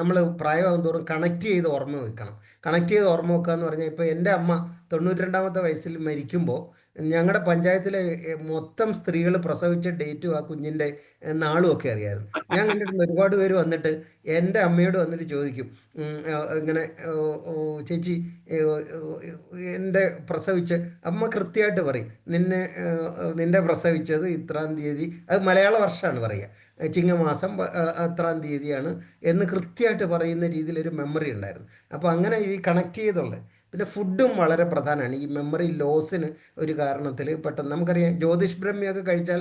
Speaker 5: നമ്മൾ പ്രായമാകും തോറും കണക്ട് ചെയ്ത് ഓർമ്മ വെക്കണം. കണക്ട് ചെയ്ത് ഓർമ്മ വെക്കുക എന്ന് പറഞ്ഞാൽ, ഇപ്പോൾ എൻ്റെ അമ്മ 92ാമത്തെ വയസ്സിൽ മരിക്കുമ്പോൾ ഞങ്ങളുടെ പഞ്ചായത്തിലെ മൊത്തം സ്ത്രീകൾ പ്രസവിച്ച ഡേറ്റും ആ കുഞ്ഞിൻ്റെ നാളും ഒക്കെ അറിയാമായിരുന്നു. ഞാൻ കണ്ടിട്ടുണ്ട് ഒരുപാട് പേര് വന്നിട്ട് എൻ്റെ അമ്മയോട് വന്നിട്ട് ചോദിക്കും, ഇങ്ങനെ ചേച്ചി എൻ്റെ പ്രസവിച്ച്, അമ്മ കൃത്യമായിട്ട് പറയും, നിന്നെ പ്രസവിച്ചത് ഇത്രാം തീയതി, അത് മലയാള വർഷമാണ് പറയുക, ചിങ്ങമാസം എത്രാം തീയതിയാണ് എന്ന് കൃത്യമായിട്ട് പറയുന്ന രീതിയിലൊരു മെമ്മറി ഉണ്ടായിരുന്നു. അപ്പോൾ അങ്ങനെ ഈ കണക്ട് ചെയ്തുള്ളത്. പിന്നെ ഫുഡും വളരെ പ്രധാനമാണ് ഈ മെമ്മറി ലോസിന് ഒരു കാരണത്തിൽ. പെട്ടെന്ന് നമുക്കറിയാം ജ്യോതിഷ് ബ്രഹ്മിയൊക്കെ കഴിച്ചാൽ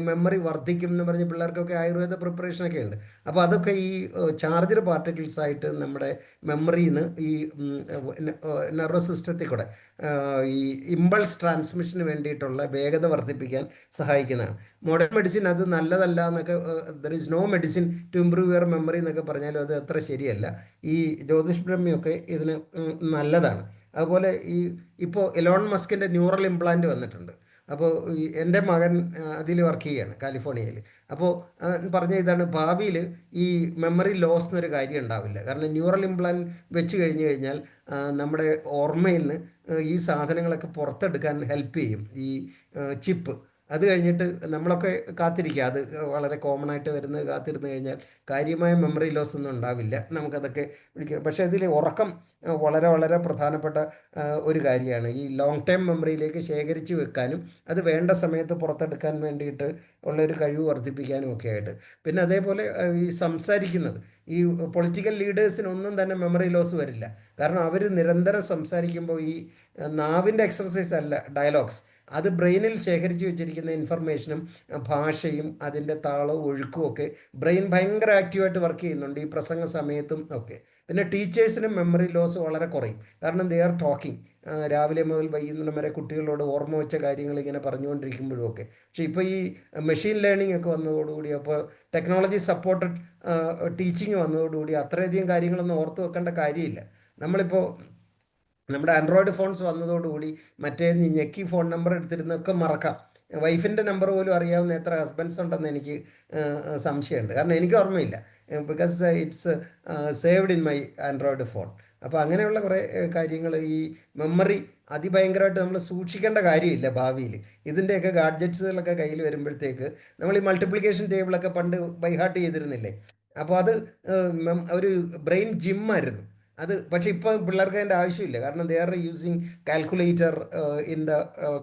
Speaker 5: മെമ്മറി വർദ്ധിക്കും എന്ന് പറഞ്ഞ് പിള്ളേർക്കൊക്കെ ആയുർവേദ പ്രിപ്പറേഷനൊക്കെ ഉണ്ട്. അപ്പോൾ അതൊക്കെ ഈ ചാർജർ പാർട്ടിക്കിൾസ് ആയിട്ട് നമ്മുടെ മെമ്മറിയിൽ നിന്ന് ഈ നെർവസ് സിസ്റ്റത്തിൽ കൂടെ ഈ ഇമ്പൾസ് ട്രാൻസ്മിഷന് വേണ്ടിയിട്ടുള്ള വേഗത വർദ്ധിപ്പിക്കാൻ സഹായിക്കുന്നതാണ്. മോഡേൺ മെഡിസിൻ അത് നല്ലതല്ല എന്നൊക്കെ, there is no medicine to improve your memory എന്നൊക്കെ പറഞ്ഞാലും അത് അത്ര ശരിയല്ല. ഈ ജ്യോതിഷ് ബ്രഹ്മിയൊക്കെ ഇതിന് നല്ലതാണ്. അതുപോലെ ഇപ്പോൾ എലോൺ മസ്കിൻ്റെ ന്യൂറൽ ഇംപ്ലാന്റ് വന്നിട്ടുണ്ട്. അപ്പോൾ എൻ്റെ മകൻ അതിൽ വർക്ക് ചെയ്യുകയാണ് കാലിഫോർണിയയിൽ. അപ്പോൾ പറഞ്ഞ ഇതാണ്, ഭാവിയിൽ ഈ മെമ്മറി ലോസ് എന്നൊരു കാര്യം ഉണ്ടാവില്ല. കാരണം ന്യൂറൽ ഇംപ്ലാന്റ് വെച്ച് കഴിഞ്ഞാൽ നമ്മുടെ ഓർമ്മയിൽ നിന്ന് ഈ സാധനങ്ങളൊക്കെ പുറത്തെടുക്കാൻ ഹെൽപ്പ് ചെയ്യും ഈ ചിപ്പ്. അത് കഴിഞ്ഞിട്ട് നമ്മളൊക്കെ കാത്തിരിക്കുക, അത് വളരെ കോമൺ ആയിട്ട് വരുന്നത് കാത്തിരുന്ന് കഴിഞ്ഞാൽ കാര്യമായ മെമ്മറി ലോസ് ഒന്നും ഉണ്ടാവില്ല, നമുക്കതൊക്കെ വിളിക്കാം. പക്ഷേ ഇതിൽ ഉറക്കം വളരെ വളരെ പ്രധാനപ്പെട്ട ഒരു കാര്യമാണ്. ഈ ലോങ് ടൈം മെമ്മറിയിലേക്ക് ശേഖരിച്ച് വെക്കാനും അത് വേണ്ട സമയത്ത് പുറത്തെടുക്കാൻ വേണ്ടിയിട്ട് ഉള്ളൊരു കഴിവ് വർദ്ധിപ്പിക്കാനും ഒക്കെ ആയിട്ട്. പിന്നെ അതേപോലെ ഈ സംസാരിക്കുന്നത്, ഈ പൊളിറ്റിക്കൽ ലീഡേഴ്സിനൊന്നും തന്നെ മെമ്മറി ലോസ് വരില്ല. കാരണം അവർ നിരന്തരം സംസാരിക്കുമ്പോൾ ഈ നാവിൻ്റെ എക്സർസൈസ് അല്ല ഡയലോഗ്സ്, അത് ബ്രെയിനിൽ ശേഖരിച്ച് വെച്ചിരിക്കുന്ന ഇൻഫർമേഷനും ഭാഷയും അതിൻ്റെ താളവും ഒഴുക്കും ഒക്കെ ബ്രെയിൻ ഭയങ്കര ആക്റ്റീവായിട്ട് വർക്ക് ചെയ്യുന്നുണ്ട് ഈ പ്രസംഗ സമയത്തും ഒക്കെ. പിന്നെ ടീച്ചേഴ്സിനും മെമ്മറി ലോസ് വളരെ കുറയും. കാരണം ദേ ആർ ടോക്കിംഗ്, രാവിലെ മുതൽ വൈകുന്നേരം വരെ കുട്ടികളോട് ഓർമ്മ വെച്ച കാര്യങ്ങൾ ഇങ്ങനെ പറഞ്ഞുകൊണ്ടിരിക്കുമ്പോഴും ഒക്കെ. പക്ഷേ ഇപ്പോൾ ഈ മെഷീൻ ലേണിംഗ് ഒക്കെ വന്നതോടുകൂടി, അപ്പോൾ ടെക്നോളജി സപ്പോർട്ടഡ് ടീച്ചിങ് വന്നതോടുകൂടി അത്രയധികം കാര്യങ്ങളൊന്നും ഓർത്ത് വെക്കേണ്ട കാര്യമില്ല. നമ്മളിപ്പോൾ നമ്മുടെ ആൻഡ്രോയിഡ് ഫോൺസ് വന്നതോടുകൂടി മറ്റേ ഞെക്കി ഫോൺ നമ്പർ എടുത്തിരുന്നൊക്കെ മറക്കാം. വൈഫിൻ്റെ നമ്പർ പോലും അറിയാവുന്ന എത്ര ഹസ്ബൻഡ്സ് ഉണ്ടെന്ന് എനിക്ക് സംശയമുണ്ട്. കാരണം എനിക്ക് ഓർമ്മയില്ല, because it's saved in my Android phone. അപ്പോൾ അങ്ങനെയുള്ള കുറേ കാര്യങ്ങൾ, ഈ മെമ്മറി അതിഭയങ്കരമായിട്ട് നമ്മൾ സൂക്ഷിക്കേണ്ട കാര്യമില്ല ഭാവിയിൽ. ഇതിൻ്റെയൊക്കെ ഗാഡ്ജറ്റ്സുകളൊക്കെ കയ്യിൽ വരുമ്പോഴത്തേക്ക് നമ്മൾ ഈ മൾട്ടിപ്ലിക്കേഷൻ ടേബിളൊക്കെ പണ്ട് ബൈഹാർട്ട് ചെയ്തിരുന്നില്ലേ, അപ്പോൾ അത് ഒരു ബ്രെയിൻ ജിമ്മായിരുന്നു അത്. പക്ഷേ ഇപ്പോൾ പിള്ളേർക്ക് അതിൻ്റെ ആവശ്യമില്ല, കാരണം they are using calculator in the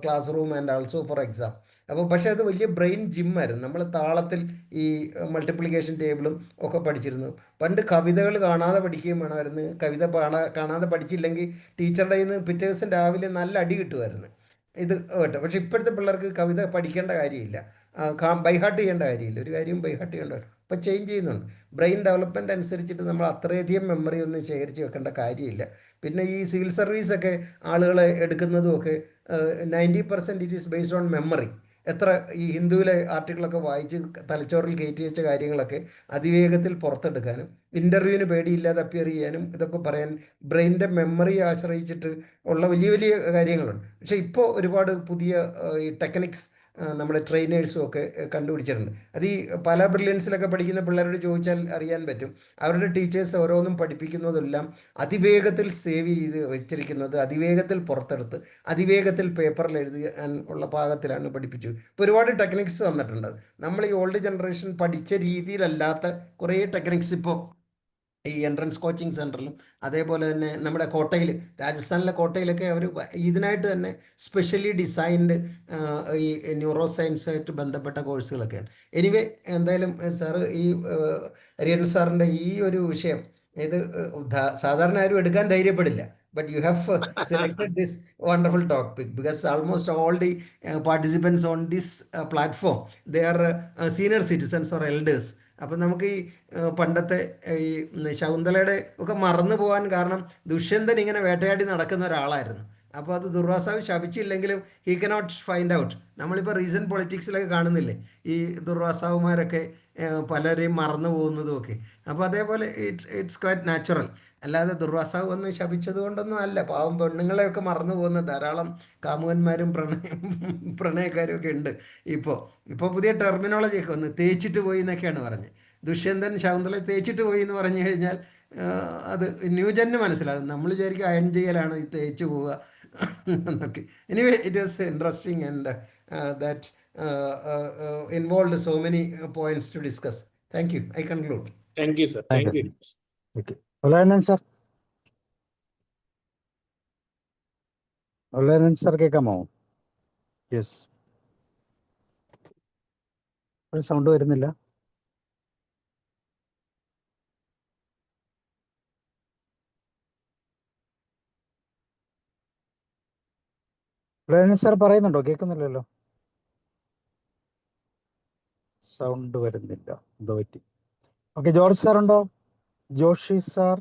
Speaker 5: classroom and also for exam. അപ്പോൾ പക്ഷേ അത് വലിയ ബ്രെയിൻ ജിമ്മായിരുന്നു. നമ്മൾ താളത്തിൽ ഈ മൾട്ടിപ്ലിക്കേഷൻ ടേബിളും ഒക്കെ പഠിച്ചിരുന്നു. പണ്ട് കവിതകൾ കാണാതെ പഠിക്കുകയും വേണമായിരുന്നു. കവിത കാണാതെ പഠിച്ചില്ലെങ്കിൽ ടീച്ചറുടെ കയ്യിൽ നിന്ന് പിറ്റേ ദിവസം രാവിലെ നല്ല അടി കിട്ടുമായിരുന്നു. ഇത് കേട്ടോ. പക്ഷേ ഇപ്പോഴത്തെ പിള്ളേർക്ക് കവിത പഠിക്കേണ്ട കാര്യമില്ല, ബൈഹാർട്ട് ചെയ്യേണ്ട കാര്യമില്ല, ഒരു കാര്യവും ബൈഹാർട്ട് ചെയ്യേണ്ട. ഇപ്പോൾ ചേഞ്ച് ചെയ്യുന്നുണ്ട്. ബ്രെയിൻ ഡെവലപ്മെൻറ്റ് അനുസരിച്ചിട്ട് നമ്മൾ അത്രയധികം മെമ്മറി ഒന്നും ശേഖരിച്ച് വെക്കേണ്ട കാര്യമില്ല. പിന്നെ ഈ സിവിൽ സർവീസൊക്കെ ആളുകളെ എടുക്കുന്നതും ഒക്കെ 90% it is based on memory. എത്ര ഈ ഹിന്ദുവിലെ ആർട്ടിക്കിളൊക്കെ വായിച്ച് തലച്ചോറിൽ കയറ്റി വെച്ച കാര്യങ്ങളൊക്കെ അതിവേഗത്തിൽ പുറത്തെടുക്കാനും ഇൻ്റർവ്യൂവിന് പേടിയില്ലാതെ അപ്പിയർ ചെയ്യാനും ഇതൊക്കെ പറയാൻ ബ്രെയിനിൻ്റെ മെമ്മറി ആശ്രയിച്ചിട്ട് ഉള്ള വലിയ വലിയ കാര്യങ്ങളുണ്ട്. പക്ഷേ ഇപ്പോൾ ഒരുപാട് പുതിയ ഈ ടെക്നിക്സ് നമ്മുടെ ട്രെയിനേഴ്സും ഒക്കെ കണ്ടുപിടിച്ചിട്ടുണ്ട്. അത് ഈ പല ബ്രില്യൻസിലൊക്കെ പഠിക്കുന്ന പിള്ളേരോട് ചോദിച്ചാൽ അറിയാൻ പറ്റും. അവരുടെ ടീച്ചേഴ്സ് ഓരോന്നും പഠിപ്പിക്കുന്നതെല്ലാം അതിവേഗത്തിൽ സേവ് ചെയ്ത് വെച്ചിരിക്കുന്നത്, അതിവേഗത്തിൽ പുറത്തെടുത്ത് അതിവേഗത്തിൽ പേപ്പറിൽ എഴുതാൻ ഉള്ള പാകത്തിലാണ് പഠിപ്പിച്ചു. ഇപ്പോൾ ഒരുപാട് ടെക്നിക്സ് വന്നിട്ടുണ്ട്. നമ്മൾ ഈ ഓൾഡ് ജനറേഷൻ പഠിച്ച രീതിയിലല്ലാത്ത കുറേ ടെക്നിക്സ് ഇപ്പോൾ ഈ എൻട്രൻസ് കോച്ചിങ് സെൻറ്ററിലും അതേപോലെ തന്നെ നമ്മുടെ കോട്ടയിൽ, രാജസ്ഥാനിലെ കോട്ടയിലൊക്കെ അവർ ഇതിനായിട്ട് തന്നെ സ്പെഷ്യലി ഡിസൈൻഡ് ഈ ന്യൂറോ സയൻസായിട്ട് ബന്ധപ്പെട്ട കോഴ്സുകളൊക്കെയാണ്. എനിവേ, എന്തായാലും സാറ് ഈ ഹരിഹരൻ സാറിൻ്റെ ഈ ഒരു വിഷയം ഇത് സാധാരണ ആരും എടുക്കാൻ ധൈര്യപ്പെടില്ല. But you have selected this wonderful topic because almost all the participants on this platform, they are senior citizens or elders. അപ്പം നമുക്ക് ഈ പണ്ടത്തെ ഈ ശകുന്തളയുടെ ഒക്കെ മറന്നു പോകാൻ കാരണം ദുഷ്യന്തൻ ഇങ്ങനെ വേട്ടയാടി നടക്കുന്ന ഒരാളായിരുന്നു. അപ്പോൾ അത് ദുർവാസാവ് ശപിച്ചില്ലെങ്കിലും ഹി കനോട്ട് ഫൈൻഡ് ഔട്ട്. നമ്മളിപ്പോൾ റീസെൻറ്റ് പൊളിറ്റിക്സിലൊക്കെ കാണുന്നില്ലേ ഈ ദുർവാസാവുമാരൊക്കെ പലരെയും മറന്നു പോകുന്നതുമൊക്കെ. അപ്പോൾ അതേപോലെ ഇറ്റ്സ് ക്വൈറ്റ് നാച്ചുറൽ. അല്ലാതെ ദുർവാസാവ് വന്ന് ശപിച്ചത് കൊണ്ടൊന്നും അല്ല. പാവം പെണ്ണുങ്ങളെയൊക്കെ മറന്നു പോകുന്ന ധാരാളം കാമുകന്മാരും പ്രണയക്കാരും ഒക്കെ ഉണ്ട്. ഇപ്പോൾ പുതിയ ടെർമിനോളജിയൊക്കെ വന്ന് തേച്ചിട്ട് പോയി എന്നൊക്കെയാണ് പറഞ്ഞത്. ദുഷ്യന്തൻ ശകുന്തളയെ തേച്ചിട്ട് പോയി എന്ന് പറഞ്ഞു കഴിഞ്ഞാൽ അത് ന്യൂജന് മനസ്സിലാകും. നമ്മൾ വിചാരിക്കും അയൺ ചെയ്യലാണ് ഈ തേച്ച് പോവുക എന്നൊക്കെ. Anyway, it was interesting and that involved so many points to discuss. Thank you. I conclude.
Speaker 2: Thank you, sir. Thank you.
Speaker 6: Okay. Olanan sir കേൾക്കാമോ? യെസ്. സൗണ്ട് വരുന്നില്ല. olanan sir പറയുന്നുണ്ടോ? കേൾക്കുന്നില്ലല്ലോ. സൗണ്ട് വരുന്നില്ല, എന്തോ പറ്റി. ഓക്കെ, ജോർജ് സാർ ഉണ്ടോ? ജോഷി സാർ,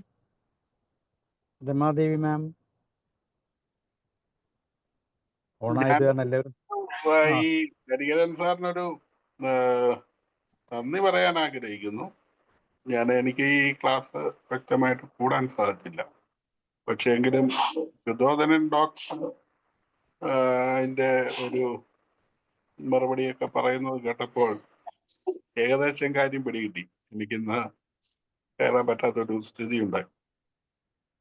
Speaker 6: രമാദേവി മാം ഓണായത് എല്ലാവരും.
Speaker 7: ഈ ഹരിഹരൻ സാറിനൊരു നന്ദി പറയാൻ ആഗ്രഹിക്കുന്നു. എനിക്ക് ഈ ക്ലാസ് വ്യക്തമായിട്ട് കൂടാൻ സാധിച്ചില്ല. പക്ഷെ എങ്കിലും ശുദ്ധോധനൻ ഡോക്ടർ അതിന്റെ ഒരു മറുപടിയൊക്കെ പറയുന്നത് കേട്ടപ്പോൾ ഏകദേശം കാര്യം പിടികിട്ടി. എനിക്കിന്ന് കയറാൻ പറ്റാത്തൊരു സ്ഥിതി ഉണ്ടായി.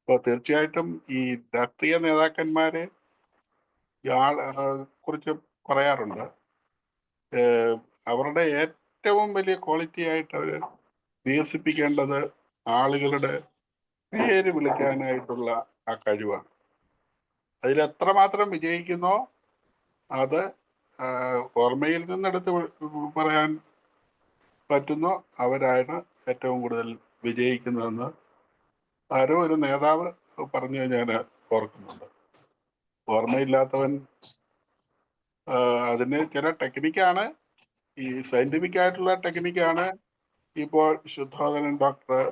Speaker 7: അപ്പോൾ തീർച്ചയായിട്ടും ഈ രാഷ്ട്രീയ നേതാക്കന്മാരെ കുറിച്ച് പറയാറുണ്ട്. അവരുടെ ഏറ്റവും വലിയ ക്വാളിറ്റി ആയിട്ട് അവർ വികസിപ്പിക്കേണ്ടത് ആളുകളുടെ പേര് വിളിക്കാനായിട്ടുള്ള ആ കഴിവാണ്. അതിൽ എത്രമാത്രം വിജയിക്കുന്നോ അത് ഓർമ്മയിൽ നിന്നെടുത്ത് പറയാൻ പറ്റുന്നോ അവരാണ് ഏറ്റവും കൂടുതൽ വിജയിക്കുന്നതെന്ന് ആരോ ഒരു നേതാവ് പറഞ്ഞു ഞാൻ ഓർക്കുന്നുണ്ട്. ഓർമ്മയില്ലാത്തവൻ അതിന് ചില ടെക്നിക്കാണ്, ഈ സയന്റിഫിക് ആയിട്ടുള്ള ടെക്നിക്കാണ് ഇപ്പോൾ ശുദ്ധോധനൻ ഡോക്ടർ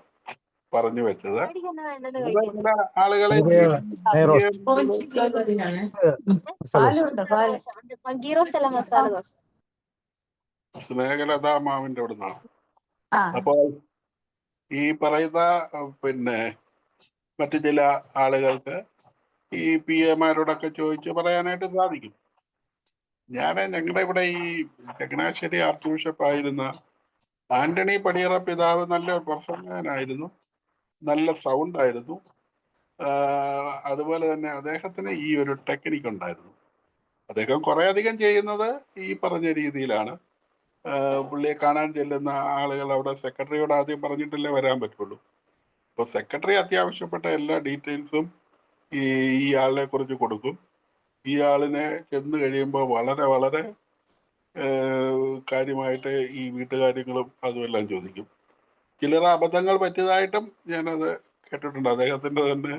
Speaker 7: പറഞ്ഞു വെച്ചത്. അതുപോലെ ആളുകളെ സ്നേഹലതാ മാവിന്റെ അവിടെ നിന്നാണ്. അപ്പോൾ ഈ പറയുന്ന പിന്നെ മറ്റു ചില ആളുകൾക്ക് ഈ PA-മാരോടൊക്കെ ചോദിച്ച് പറയാനായിട്ട് സാധിക്കും. ഞങ്ങളുടെ ഇവിടെ ഈ ചങ്ങനാശ്ശേരി ആർച്ച് ബിഷപ്പ് ആയിരുന്ന ആന്റണി പടിയറ പിതാവ് നല്ല പ്രസംഗകനായിരുന്നു, നല്ല സൗണ്ട് ആയിരുന്നു. അതുപോലെ തന്നെ അദ്ദേഹത്തിന് ഈ ഒരു ടെക്നിക്ക് ഉണ്ടായിരുന്നു. അദ്ദേഹം കുറെ അധികം ചെയ്യുന്നത് ഈ പറഞ്ഞ രീതിയിലാണ്. പുള്ളിയെ കാണാൻ ചെല്ലുന്ന ആളുകൾ അവിടെ സെക്രട്ടറിയോട് ആദ്യം പറഞ്ഞിട്ടല്ലേ വരാൻ പറ്റുള്ളൂ. അപ്പോൾ സെക്രട്ടറി അത്യാവശ്യപ്പെട്ട എല്ലാ ഡീറ്റെയിൽസും ഈ ആളിനെ കുറിച്ച് കൊടുക്കും. ഈ ആളിനെ ചെന്ന് കഴിയുമ്പോൾ വളരെ വളരെ കാര്യമായിട്ട് ഈ വീട്ടുകാര്യങ്ങളും അതുമെല്ലാം ചോദിക്കും. ചിലർ അബദ്ധങ്ങൾ പറ്റിയതായിട്ടും ഞാനത് കേട്ടിട്ടുണ്ട്. അദ്ദേഹത്തിൻ്റെ തന്നെ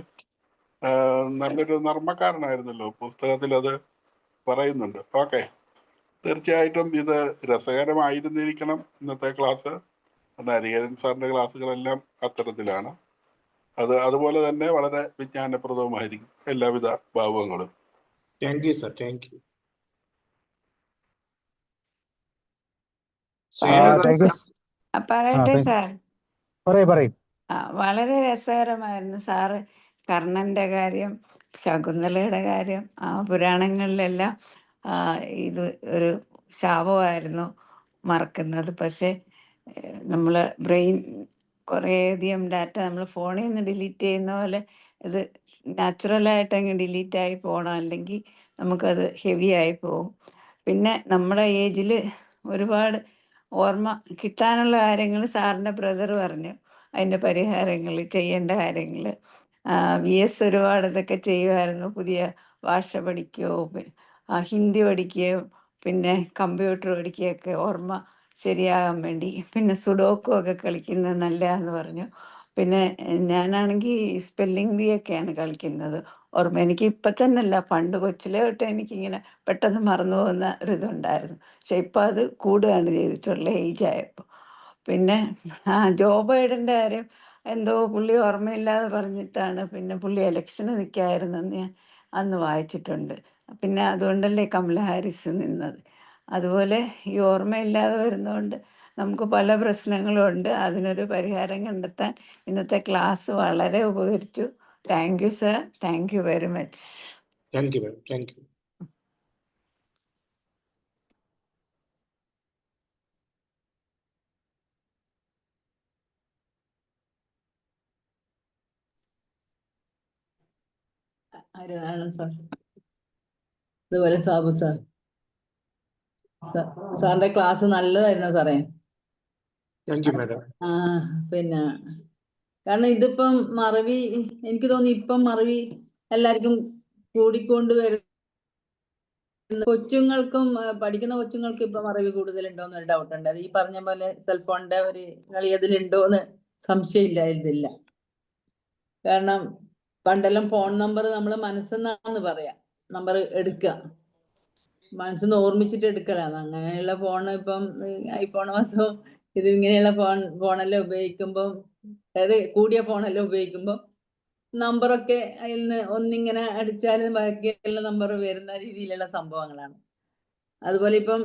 Speaker 7: നല്ലൊരു നർമ്മക്കാരനായിരുന്നല്ലോ, പുസ്തകത്തിൽ അത് പറയുന്നുണ്ട്. ഓക്കെ, തീർച്ചയായിട്ടും ഇത് രസകരമായിരുന്നിരിക്കണം ഇന്നത്തെ ക്ലാസ്. ഹരിഹരൻ സാറിൻ്റെ ക്ലാസ്സുകളെല്ലാം അത്തരത്തിലാണ്. അതുപോലെ തന്നെ വളരെ വിജ്ഞാനപ്രദവുമായിരിക്കും. എല്ലാവിധ ഭാവങ്ങളും.
Speaker 2: Thank you sir, thank U.
Speaker 8: പറയട്ടെ സാർ?
Speaker 6: പറയും.
Speaker 8: വളരെ രസകരമായിരുന്നു സാറ്. കർണന്റെ കാര്യം, ശകുന്തളയുടെ കാര്യം, പുരാണങ്ങളിലെല്ലാം ഇത് ഒരു ശാപമായിരുന്നു മറക്കുന്നത്. പക്ഷെ നമ്മൾ ബ്രെയിൻ കുറേയധികം ഡാറ്റ നമ്മൾ ഫോണിൽ നിന്ന് ഡിലീറ്റ് ചെയ്യുന്ന പോലെ ഇത് നാച്ചുറലായിട്ട് അങ്ങ് ഡിലീറ്റ് ആയി പോകണം, അല്ലെങ്കിൽ നമുക്കത് ഹെവി ആയി പോകും. പിന്നെ നമ്മുടെ ഏജിൽ ഒരുപാട് ഓർമ്മ കിട്ടാനുള്ള കാര്യങ്ങൾ സാറിൻ്റെ ബ്രദർ പറഞ്ഞു, അതിൻ്റെ പരിഹാരങ്ങൾ, ചെയ്യേണ്ട കാര്യങ്ങൾ. VS ഒരുപാട് ഇതൊക്കെ ചെയ്യുമായിരുന്നു. പുതിയ ഭാഷ പഠിക്കുകയോ ഹിന്ദി പഠിക്കുകയോ പിന്നെ കമ്പ്യൂട്ടർ പഠിക്കുകയൊക്കെ ഓർമ്മ ശരിയാകാൻ വേണ്ടി. പിന്നെ സുഡോക്കു ഒക്കെ കളിക്കുന്നത് നല്ലതാന്ന് പറഞ്ഞു. പിന്നെ ഞാനാണെങ്കിൽ സ്പെല്ലിംഗ് ബി ഒക്കെയാണ് കളിക്കുന്നത്. ഓർമ്മ എനിക്ക് ഇപ്പം തന്നെ അല്ല, പണ്ട് കൊച്ചിലെ തൊട്ട് എനിക്കിങ്ങനെ പെട്ടെന്ന് മറന്നു പോകുന്ന ഒരിതുണ്ടായിരുന്നു. പക്ഷെ ഇപ്പം അത് കൂടുകയാണ് ചെയ്തിട്ടുള്ള ഏജ് ആയപ്പോൾ. പിന്നെ ജോ ബൈഡൻ്റെ കാര്യം എന്തോ പുള്ളി ഓർമ്മയില്ലാതെ പറഞ്ഞിട്ടാണ്, പിന്നെ പുള്ളി ഇലക്ഷന് നിൽക്കായിരുന്നെന്ന് ഞാൻ അന്ന് വായിച്ചിട്ടുണ്ട്. പിന്നെ അതുകൊണ്ടല്ലേ കമല ഹാരിസ് നിന്നത്. അതുപോലെ ഈ ഓർമ്മയില്ലാതെ വരുന്നതുകൊണ്ട് നമുക്ക് പല പ്രശ്നങ്ങളും ഉണ്ട്. അതിനൊരു പരിഹാരം കണ്ടെത്താൻ ഇന്നത്തെ ക്ലാസ് വളരെ ഉപകരിച്ചു. Thank you sir, thank you very much.
Speaker 2: Thank you, thank you.
Speaker 9: Harinarayanan sir, അതുപോലെ സാബു സാർ, സാറിന്റെ ക്ലാസ് നല്ലതായിരുന്നു സാറേ.
Speaker 2: Thank you madam.
Speaker 9: പിന്നെ കാരണം ഇതിപ്പം മറവി, എനിക്ക് തോന്നി ഇപ്പം മറവി എല്ലാവർക്കും കൂടിക്കൊണ്ട് വരുന്ന കൊച്ചുങ്ങൾക്കും, പഠിക്കുന്ന കൊച്ചുങ്ങൾക്ക് ഇപ്പൊ മറവി കൂടുതലുണ്ടോന്ന് ഒരു ഡൗട്ട് ഉണ്ട്. അത് ഈ പറഞ്ഞ പോലെ സെൽഫോണിന്റെ ഒരു കളി അതിലുണ്ടോന്ന് സംശയമില്ലായിരുന്നില്ല. കാരണം പണ്ടെല്ലാം ഫോൺ നമ്പർ നമ്മൾ മനസ്സെന്നാന്ന് പറയാ, നമ്പർ എടുക്കുക, മനസ്സിന്ന് ഓർമ്മിച്ചിട്ട് എടുക്കലാണ്. അങ്ങനെയുള്ള ഫോൺ ഇപ്പം ഐഫോൺ വന്നോ, ഇത് ഇങ്ങനെയുള്ള ഫോണെല്ലാം ഉപയോഗിക്കുമ്പോൾ, അതായത് കൂടിയ ഫോണെല്ലാം ഉപയോഗിക്കുമ്പോൾ നമ്പറൊക്കെ അതിൽ നിന്ന് ഒന്നിങ്ങനെ അടിച്ചാലും ബാക്കിയുള്ള നമ്പർ വരുന്ന രീതിയിലുള്ള സംഭവങ്ങളാണ്. അതുപോലെ ഇപ്പം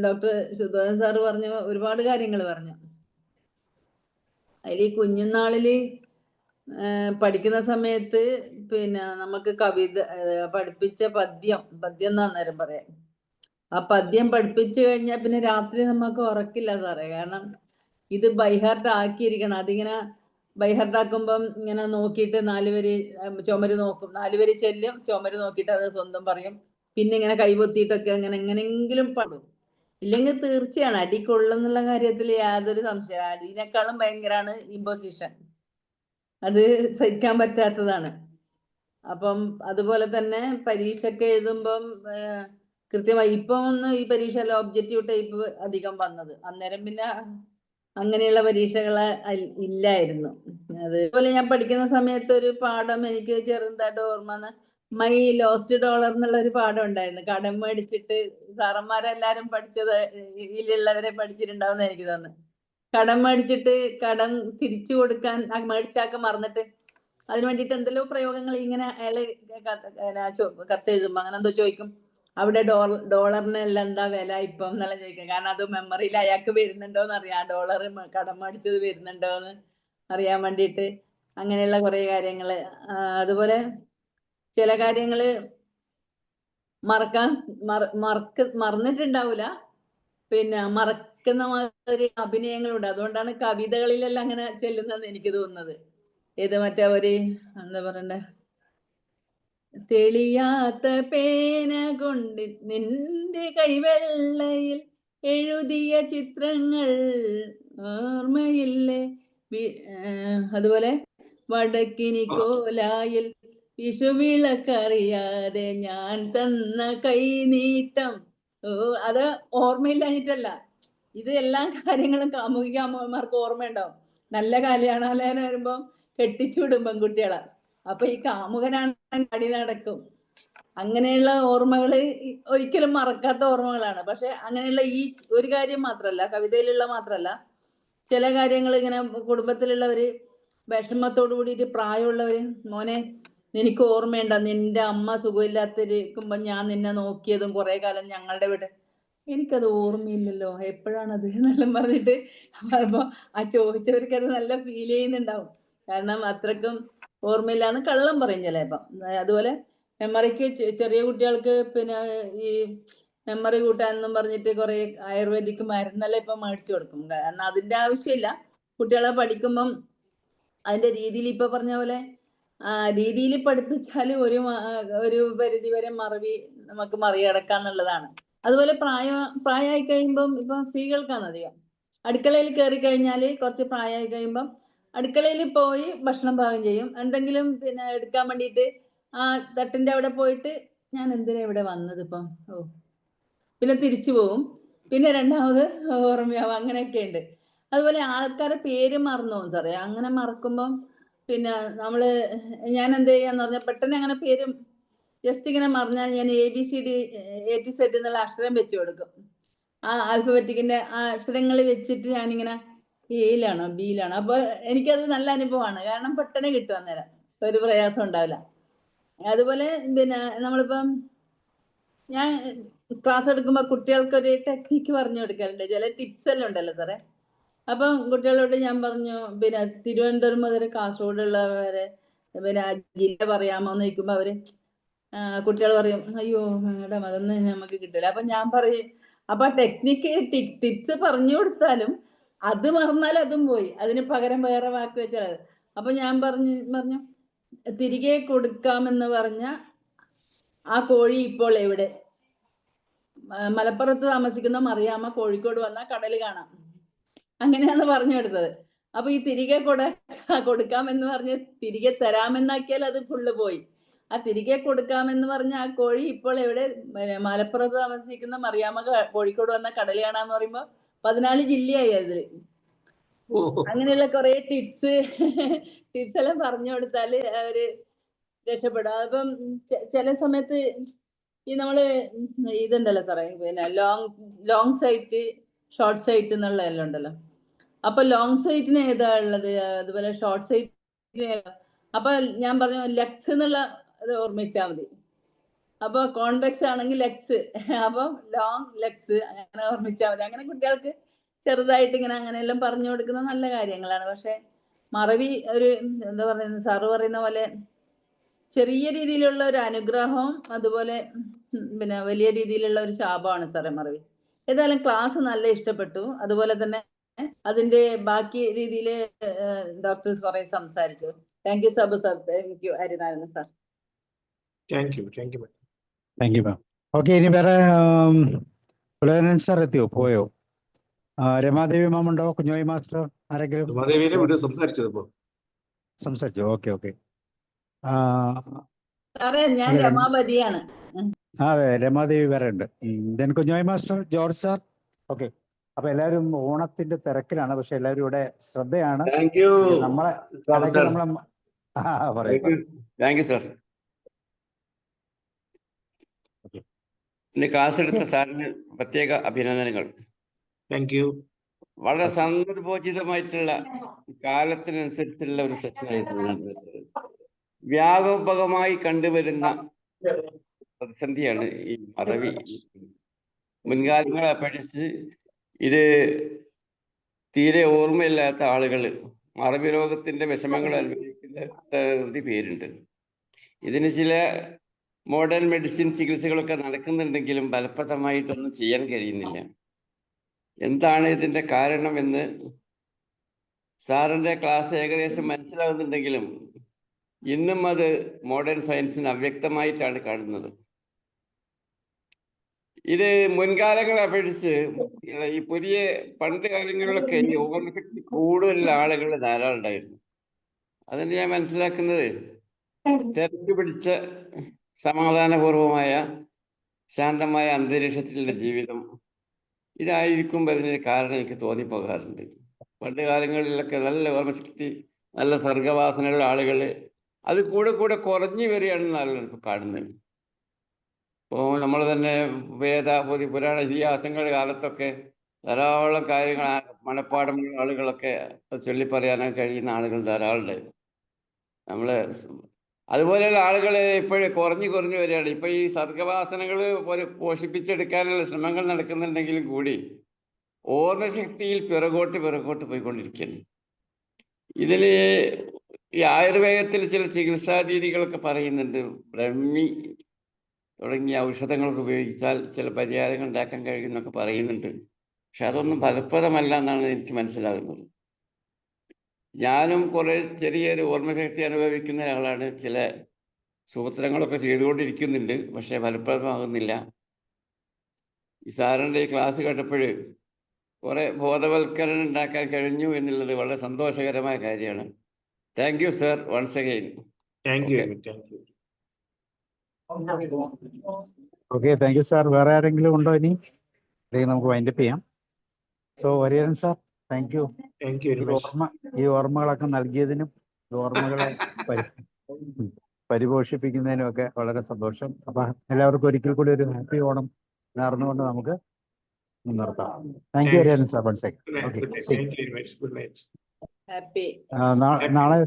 Speaker 9: ഡോക്ടർ സുധോധൻ സാറ് പറഞ്ഞ ഒരുപാട് കാര്യങ്ങൾ പറഞ്ഞു. അതിൽ ഈ കുഞ്ഞുനാളില് പഠിക്കുന്ന സമയത്ത് പിന്നെ നമുക്ക് കവിത പഠിപ്പിച്ച പദ്യം എന്നാ നേരം പറയാം. ആ പദ്യം പഠിപ്പിച്ചു കഴിഞ്ഞാൽ പിന്നെ രാത്രി നമുക്ക് ഉറക്കില്ല സാറേ. കാരണം ഇത് ബൈഹാർട്ട് ആക്കിയിരിക്കണം. അതിങ്ങനെ ബൈഹാർട്ട് ആക്കുമ്പം ഇങ്ങനെ നോക്കിയിട്ട് 4 വരി ചുമര് നോക്കും, 4 വരി ചെല്ലും, ചുമര് നോക്കിയിട്ട് അത് സ്വന്തം പറയും. പിന്നെ ഇങ്ങനെ കൈപൊത്തിയിട്ടൊക്കെ അങ്ങനെ എങ്ങനെയെങ്കിലും പാടും. ഇല്ലെങ്കിൽ തീർച്ചയാണ് അടി കൊള്ളുന്നുള്ള കാര്യത്തിൽ യാതൊരു സംശയം. അടിനേക്കാളും ഭയങ്കരമാണ് ഇമ്പോസിഷൻ, അത് സഹിക്കാൻ പറ്റാത്തതാണ്. അപ്പം അതുപോലെ തന്നെ പരീക്ഷയ്ക്ക് എഴുതുമ്പം കൃത്യമായി ഇപ്പം ഒന്ന് ഈ പരീക്ഷ ഒബ്ജക്റ്റീവ് ടൈപ്പ് അധികം വന്നത്, അന്നേരം പിന്നെ അങ്ങനെയുള്ള പരീക്ഷകൾ ഇല്ലായിരുന്നു. അതുപോലെ ഞാൻ പഠിക്കുന്ന സമയത്ത് ഒരു പാഠം എനിക്ക് ചെറുതായിട്ട് ഓർമ്മ, മൈ ലോസ്റ്റ് ഡോളർ എന്നുള്ള ഒരു പാഠം ഉണ്ടായിരുന്നു. കടം മേടിച്ചിട്ട് സാറന്മാരെല്ലാരും പഠിച്ചത് ഇതിലുള്ളവരെ പഠിച്ചിട്ടുണ്ടാവുന്ന എനിക്ക് തോന്നുന്നു. കടം മേടിച്ചിട്ട് കടം തിരിച്ചു കൊടുക്കാൻ മേടിച്ചാക്ക മറന്നിട്ട് അതിന് വേണ്ടിയിട്ട് എന്തെല്ലോ പ്രയോഗങ്ങൾ ഇങ്ങനെ അയാള് കത്തെഴുതുമ്പോ അങ്ങനെ എന്തോ ചോദിക്കും. അവിടെ ഡോളറിനെല്ലാം എന്താ വില ഇപ്പം എന്നെല്ലാം ചോദിക്കും. കാരണം അത് മെമ്മറിയിൽ അയാൾക്ക് വരുന്നുണ്ടോന്ന് അറിയാം, ഡോളർ കടം മേടിച്ചത് വരുന്നുണ്ടോന്ന് അറിയാൻ വേണ്ടിയിട്ട് അങ്ങനെയുള്ള കുറെ കാര്യങ്ങള്. അതുപോലെ ചില കാര്യങ്ങള് മറന്നിട്ടുണ്ടാവൂല, പിന്നെ മറക്കുന്ന മാതിരി അഭിനയങ്ങളുണ്ട്. അതുകൊണ്ടാണ് കവിതകളിലെല്ലാം അങ്ങനെ ചെല്ലുന്നതെന്ന് എനിക്ക് തോന്നുന്നത്. ഇത് മറ്റേ ഒരു എന്താ പറയണ്ടേ, തെളിയാത്ത പേന കൊണ്ട് നിന്റെ കൈവെള്ളയിൽ എഴുതിയ ചിത്രങ്ങൾ ഓർമ്മയില്ലേ. അതുപോലെ വടക്കിനി കോലായിൽ വിഷുവിളക്കറിയാതെ ഞാൻ തന്ന കൈനീട്ടം. അത് ഓർമ്മയില്ലാഞ്ഞിട്ടല്ല, ഇത് എല്ലാ കാര്യങ്ങളും കാമുകിക്ക് ഓർമ്മയുണ്ടാവും. നല്ല കല്യാണാലോചന വരുമ്പോ കെട്ടിച്ചുവിടും പെൺകുട്ടികളെ, അപ്പൊ ഈ കാമുകനാണ് അടി നടക്കും. അങ്ങനെയുള്ള ഓർമ്മകള് ഒരിക്കലും മറക്കാത്ത ഓർമ്മകളാണ്. പക്ഷെ അങ്ങനെയുള്ള ഈ ഒരു കാര്യം മാത്രല്ല, കവിതയിലുള്ള മാത്രല്ല, ചില കാര്യങ്ങൾ ഇങ്ങനെ കുടുംബത്തിലുള്ളവര് വിഷമത്തോടു കൂടിയിട്ട് പ്രായമുള്ളവര്, മോനെ നിനക്ക് ഓർമ്മയുണ്ടോ നിന്റെ അമ്മ സുഖമില്ലാത്തിരിക്കുമ്പോ ഞാൻ നിന്നെ നോക്കിയതും കുറെ കാലം ഞങ്ങളുടെ വീട്, എനിക്കത് ഓർമ്മയില്ലല്ലോ എപ്പോഴാണത് എന്നെല്ലാം പറഞ്ഞിട്ട് അപ്പൊ ആ ചോദിച്ചവർക്ക് അത് നല്ല ഫീൽ ചെയ്യുന്നുണ്ടാവും. കാരണം അത്രക്കും ഓർമ്മയില്ലാന്ന് കള്ളം പറയും ചിലപ്പം. അതുപോലെ മെമ്മറിക്ക് ചെറിയ കുട്ടികൾക്ക് പിന്നെ ഈ മെമ്മറി കൂട്ടാനെന്നും പറഞ്ഞിട്ട് കുറെ ആയുർവേദിക് മരുന്നെല്ലാം ഇപ്പൊ മേടിച്ചു കൊടുക്കും. കാരണം അതിന്റെ ആവശ്യമില്ല, കുട്ടികളെ പഠിക്കുമ്പം അതിന്റെ രീതിയിൽ ഇപ്പൊ പറഞ്ഞ പോലെ രീതിയിൽ പഠിപ്പിച്ചാൽ ഒരു പരിധി വരെ മറവി നമുക്ക് മറികടക്കാന്നുള്ളതാണ്. അതുപോലെ പ്രായമായി കഴിയുമ്പം ഇപ്പൊ സ്ത്രീകൾക്കാണ് അധികം. അടുക്കളയിൽ കയറി കഴിഞ്ഞാൽ കുറച്ച് പ്രായമായി കഴിയുമ്പം അടുക്കളയിൽ പോയി ഭക്ഷണം പാകം ചെയ്യും. എന്തെങ്കിലും പിന്നെ എടുക്കാൻ വേണ്ടിയിട്ട് ആ തട്ടിന്റെ അവിടെ പോയിട്ട് ഞാൻ എന്തിനാ ഇവിടെ വന്നത് ഇപ്പം, പിന്നെ തിരിച്ചു പോവും. പിന്നെ രണ്ടാമത് ഓർമ്മയാവും. അങ്ങനെയൊക്കെ ഉണ്ട്. അതുപോലെ ആൾക്കാരെ പേര് മറന്നു പോകും സാറേ. അങ്ങനെ മറക്കുമ്പം പിന്നെ ഞാൻ എന്ത് ചെയ്യാന്ന് പറഞ്ഞാൽ പെട്ടെന്ന് അങ്ങനെ പേര് ജസ്റ്റ് ഇങ്ങനെ മറിഞ്ഞാൽ ഞാൻ ABCD A to Z എന്നുള്ള അക്ഷരം വെച്ച് കൊടുക്കും. ആ ആൽഫബറ്റിക്കിന്റെ ആ അക്ഷരങ്ങൾ വെച്ചിട്ട് ഞാനിങ്ങനെ എയിലാണോ ബിയിലാണോ, അപ്പൊ എനിക്കത് നല്ല അനുഭവമാണ്. കാരണം പെട്ടെന്ന് കിട്ടും, അന്നേരം ഒരു പ്രയാസം ഉണ്ടാവില്ല. അതുപോലെ പിന്നെ നമ്മളിപ്പം ഞാൻ ക്ലാസ് എടുക്കുമ്പോൾ കുട്ടികൾക്കൊരു ടെക്നിക്ക് പറഞ്ഞു കൊടുക്കാറുണ്ട്, ചില ടിപ്സ് എല്ലാം ഉണ്ടല്ലോ സാറേ. അപ്പം കുട്ടികളോട് ഞാൻ പറഞ്ഞു, പിന്നെ തിരുവനന്തപുരം മുതൽ കാസർഗോഡുള്ളവരെ പിന്നെ ജില്ല പറയാമോ എന്ന് ചോദിക്കുമ്പോൾ അവര് കുട്ടികൾ പറയും, അയ്യോ മാഡം അതൊന്നും നമുക്ക് കിട്ടില്ല. അപ്പൊ ഞാൻ പറയും, അപ്പൊ ടെക്നിക്ക് ടിപ്സ് പറഞ്ഞു കൊടുത്താലും അത് മറന്നാൽ അതും പോയി, അതിന് പകരം വേറെ വാക്ക് വെച്ചാൽ. അപ്പൊ ഞാൻ പറഞ്ഞു തിരികെ കൊടുക്കാമെന്ന് പറഞ്ഞ ആ കോഴി ഇപ്പോൾ എവിടെ? മലപ്പുറത്ത് താമസിക്കുന്ന മറിയാമ്മ കോഴിക്കോട് വന്ന കടൽ കാണാം. അങ്ങനെയാണ് പറഞ്ഞു കൊടുത്തത്. അപ്പൊ ഈ തിരികെ കൊടുക്കാമെന്ന് പറഞ്ഞ് തിരികെ തരാമെന്നാക്കിയാൽ അത് ഫുള്ള് പോയി. ആ തിരികെ കൊടുക്കാമെന്ന് പറഞ്ഞ ആ കോഴി ഇപ്പോൾ എവിടെ? മലപ്പുറത്ത് താമസിക്കുന്ന മറിയാമ്മ കോഴിക്കോട് വന്ന കടൽ കാണാന്ന് പറയുമ്പോ 14 ജില്ലയായി അതില്. അങ്ങനെയുള്ള കുറെ ടിപ്സ് എല്ലാം പറഞ്ഞു കൊടുത്താല് അവര് രക്ഷപ്പെടും. അപ്പം ചില സമയത്ത് ഈ നമ്മള് ഇതുണ്ടല്ലോ സാറേ, പിന്നെ ലോങ് സൈറ്റ് ഷോർട്ട് സൈറ്റ് എന്നുള്ള എല്ലാം ഉണ്ടല്ലോ. അപ്പൊ ലോങ് സൈറ്റിന് ഏതാ ഉള്ളത്, അതുപോലെ ഷോർട്ട് സൈറ്റിന് അപ്പൊ ഞാൻ പറഞ്ഞു ലെക്സ് എന്നുള്ള ഇത് ഓർമ്മിച്ചാൽ മതി. അപ്പൊ കോൺവെക്സ് ആണെങ്കിൽ ലെക്സ്, അപ്പൊ ലോങ് ലെക്സ് അങ്ങനെ ഓർമ്മിച്ചാൽ മതി. അങ്ങനെ കുട്ടികൾക്ക് ചെറുതായിട്ട് ഇങ്ങനെ അങ്ങനെയെല്ലാം പറഞ്ഞു കൊടുക്കുന്ന നല്ല കാര്യങ്ങളാണ്. പക്ഷെ മറവി ഒരു എന്താ പറയുന്നത്, സാറ് പറയുന്ന പോലെ ചെറിയ രീതിയിലുള്ള ഒരു അനുഗ്രഹവും അതുപോലെ പിന്നെ വലിയ രീതിയിലുള്ള ഒരു ശാപമാണ് സാറേ മറവി. ഏതായാലും ക്ലാസ് നല്ല ഇഷ്ടപ്പെട്ടു. അതുപോലെ തന്നെ അതിന്റെ ബാക്കി രീതിയിൽ ഡോക്ടേഴ്സ് കുറെ സംസാരിച്ചു. Thank you sub sir. Thank U Harinarayana sir.
Speaker 2: Thank you
Speaker 6: ma'am. Okay, ഇനി വേറെ പുലയനൻ സാർ എത്തിയോ? പോയോ? രമാദേവി മാം ഉണ്ടോ? കുഞ്ഞോയി മാസ്റ്റർ ആരെങ്കിലും? സംസാരിച്ചു. ഓക്കെ.
Speaker 9: സാറേ ഞാൻ രമാപതിയാണ്.
Speaker 6: അതെ, രമാദേവി വേറെ ഉണ്ട്. Then Kunhoyi master, George sir. Okay, അപ്പൊ എല്ലാവരും ഓണത്തിന്റെ തിരക്കിലാണ്. പക്ഷെ എല്ലാവരും ഇവിടെ ശ്രദ്ധയാണ്. നമ്മളെ
Speaker 10: താങ്ക് യു സാർ. ഇന്ന് ക്ലാസ് എടുത്ത സാറിന് പ്രത്യേക അഭിനന്ദനങ്ങൾ.
Speaker 2: Thank you.
Speaker 10: വളരെ സന്ദർഭോചിതമായിട്ടുള്ള കാലത്തിനനുസരിച്ചുള്ള ഒരു സെഷനായിരുന്നു. വ്യാപകമായി കണ്ടുവരുന്ന പ്രതിസന്ധിയാണ് ഈ മറവി. മുൻകാലങ്ങളെ അപേക്ഷിച്ച് ഇത് തീരെ ഓർമ്മയില്ലാത്ത ആളുകൾ മറവി രോഗത്തിന്റെ വിഷമങ്ങൾ അനുഭവിക്കുന്ന നിരവധി പേരുണ്ട്. ഇതിന് ചില മോഡേൺ മെഡിസിൻ ചികിത്സകളൊക്കെ നടക്കുന്നുണ്ടെങ്കിലും ഫലപ്രദമായിട്ടൊന്നും ചെയ്യാൻ കഴിയുന്നില്ല. എന്താണ് ഇതിന്റെ കാരണമെന്ന് സാറിന്റെ ക്ലാസ് ഏകദേശം മനസ്സിലാകുന്നുണ്ടെങ്കിലും ഇന്നും അത് മോഡേൺ സയൻസിന് അവ്യക്തമായിട്ടാണ് കാണുന്നത്. ഇത് മുൻകാലങ്ങളെ അപേക്ഷിച്ച് ഈ പണ്ട് കാലങ്ങളിലൊക്കെ ഈ ഓർമ്മശക്തി കൂടുതലുള്ള ആളുകൾ ധാരാളം ഉണ്ടായിരുന്നു. അതിന് ഞാൻ മനസ്സിലാക്കുന്നത് തിരക്ക് പിടിച്ച സമാധാനപൂർവമായ ശാന്തമായ അന്തരീക്ഷത്തിലുള്ള ജീവിതം ഇതായിരിക്കും അതിന് കാരണം എനിക്ക് തോന്നിപ്പോകാറുണ്ട്. പണ്ട് കാലങ്ങളിലൊക്കെ നല്ല ഓർമ്മശക്തി, നല്ല സർഗവാസനയുള്ള ആളുകൾ അത് കൂടെ കൂടെ കുറഞ്ഞു വരികയാണെന്നാണ് ഇപ്പോൾ കാണുന്നത്. ഇപ്പോൾ നമ്മൾ തന്നെ പുരാണ ഇതിഹാസങ്ങളുടെ കാലത്തൊക്കെ ധാരാളം കാര്യങ്ങൾ മനപ്പാടമുള്ള ആളുകളൊക്കെ ചൊല്ലിപ്പറയാനൊക്കെ കഴിയുന്ന ആളുകൾ ധാരാളം ഉണ്ടായിരുന്നു. അതുപോലെയുള്ള ആളുകൾ ഇപ്പോഴും കുറഞ്ഞു വരികയാണ്. ഇപ്പൊ ഈ സർഗവാസനകൾ പോഷിപ്പിച്ചെടുക്കാനുള്ള ശ്രമങ്ങൾ നടക്കുന്നുണ്ടെങ്കിലും കൂടി ഓർമ്മശക്തിയിൽ പിറകോട്ട് പോയിക്കൊണ്ടിരിക്കുകയാണ്. ഇതിൽ ഈ ആയുർവേദത്തിൽ ചില ചികിത്സാ രീതികളൊക്കെ പറയുന്നുണ്ട്. ബ്രഹ്മി തുടങ്ങിയ ഔഷധങ്ങളൊക്കെ ഉപയോഗിച്ചാൽ ചില പരിഹാരങ്ങൾ ഉണ്ടാക്കാൻ കഴിയുമെന്നൊക്കെ പറയുന്നുണ്ട്. പക്ഷെ അതൊന്നും ഫലപ്രദമല്ല എന്നാണ് എനിക്ക് മനസ്സിലാകുന്നത്. ഞാനും കുറെ ചെറിയൊരു ഓർമ്മശക്തി അനുഭവിക്കുന്ന ഒരാളാണ്. ചില സൂത്രങ്ങളൊക്കെ ചെയ്തുകൊണ്ടിരിക്കുന്നുണ്ട്, പക്ഷെ ഫലപ്രദമാകുന്നില്ല. ഈ സാറിൻ്റെ ഈ ക്ലാസ് കേട്ടപ്പോൾ കുറെ ബോധവൽക്കരണം ഉണ്ടാക്കാൻ കഴിഞ്ഞു എന്നുള്ളത് വളരെ സന്തോഷകരമായ കാര്യമാണ്. Thank you sir, once again.
Speaker 6: Okay, thank you sir. വേറെ ആരെങ്കിലും ഉണ്ടോ ഇനി? അല്ലെങ്കിൽ നമുക്ക് വൈൻഡപ്പ് ചെയ്യാം. So Hariharan sir, thank you. ഈ ഓർമ്മകളൊക്കെ നൽകിയതിനും ഓർമ്മകളെ പരിപോഷിപ്പിക്കുന്നതിനും ഒക്കെ വളരെ സന്തോഷം. അപ്പൊ എല്ലാവർക്കും ഒരിക്കൽ കൂടി ഒരു ഹാപ്പി ഓണം നേർന്നുകൊണ്ട് നമുക്ക് നിർത്താം. Thank you Hariharan sir. നാളെ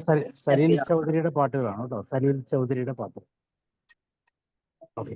Speaker 6: സലീൽ ചൗധരിയുടെ പാട്ടുകളാണ് കേട്ടോ. സലീൽ ചൗധരിയുടെ പാട്ട്. ഓക്കെ.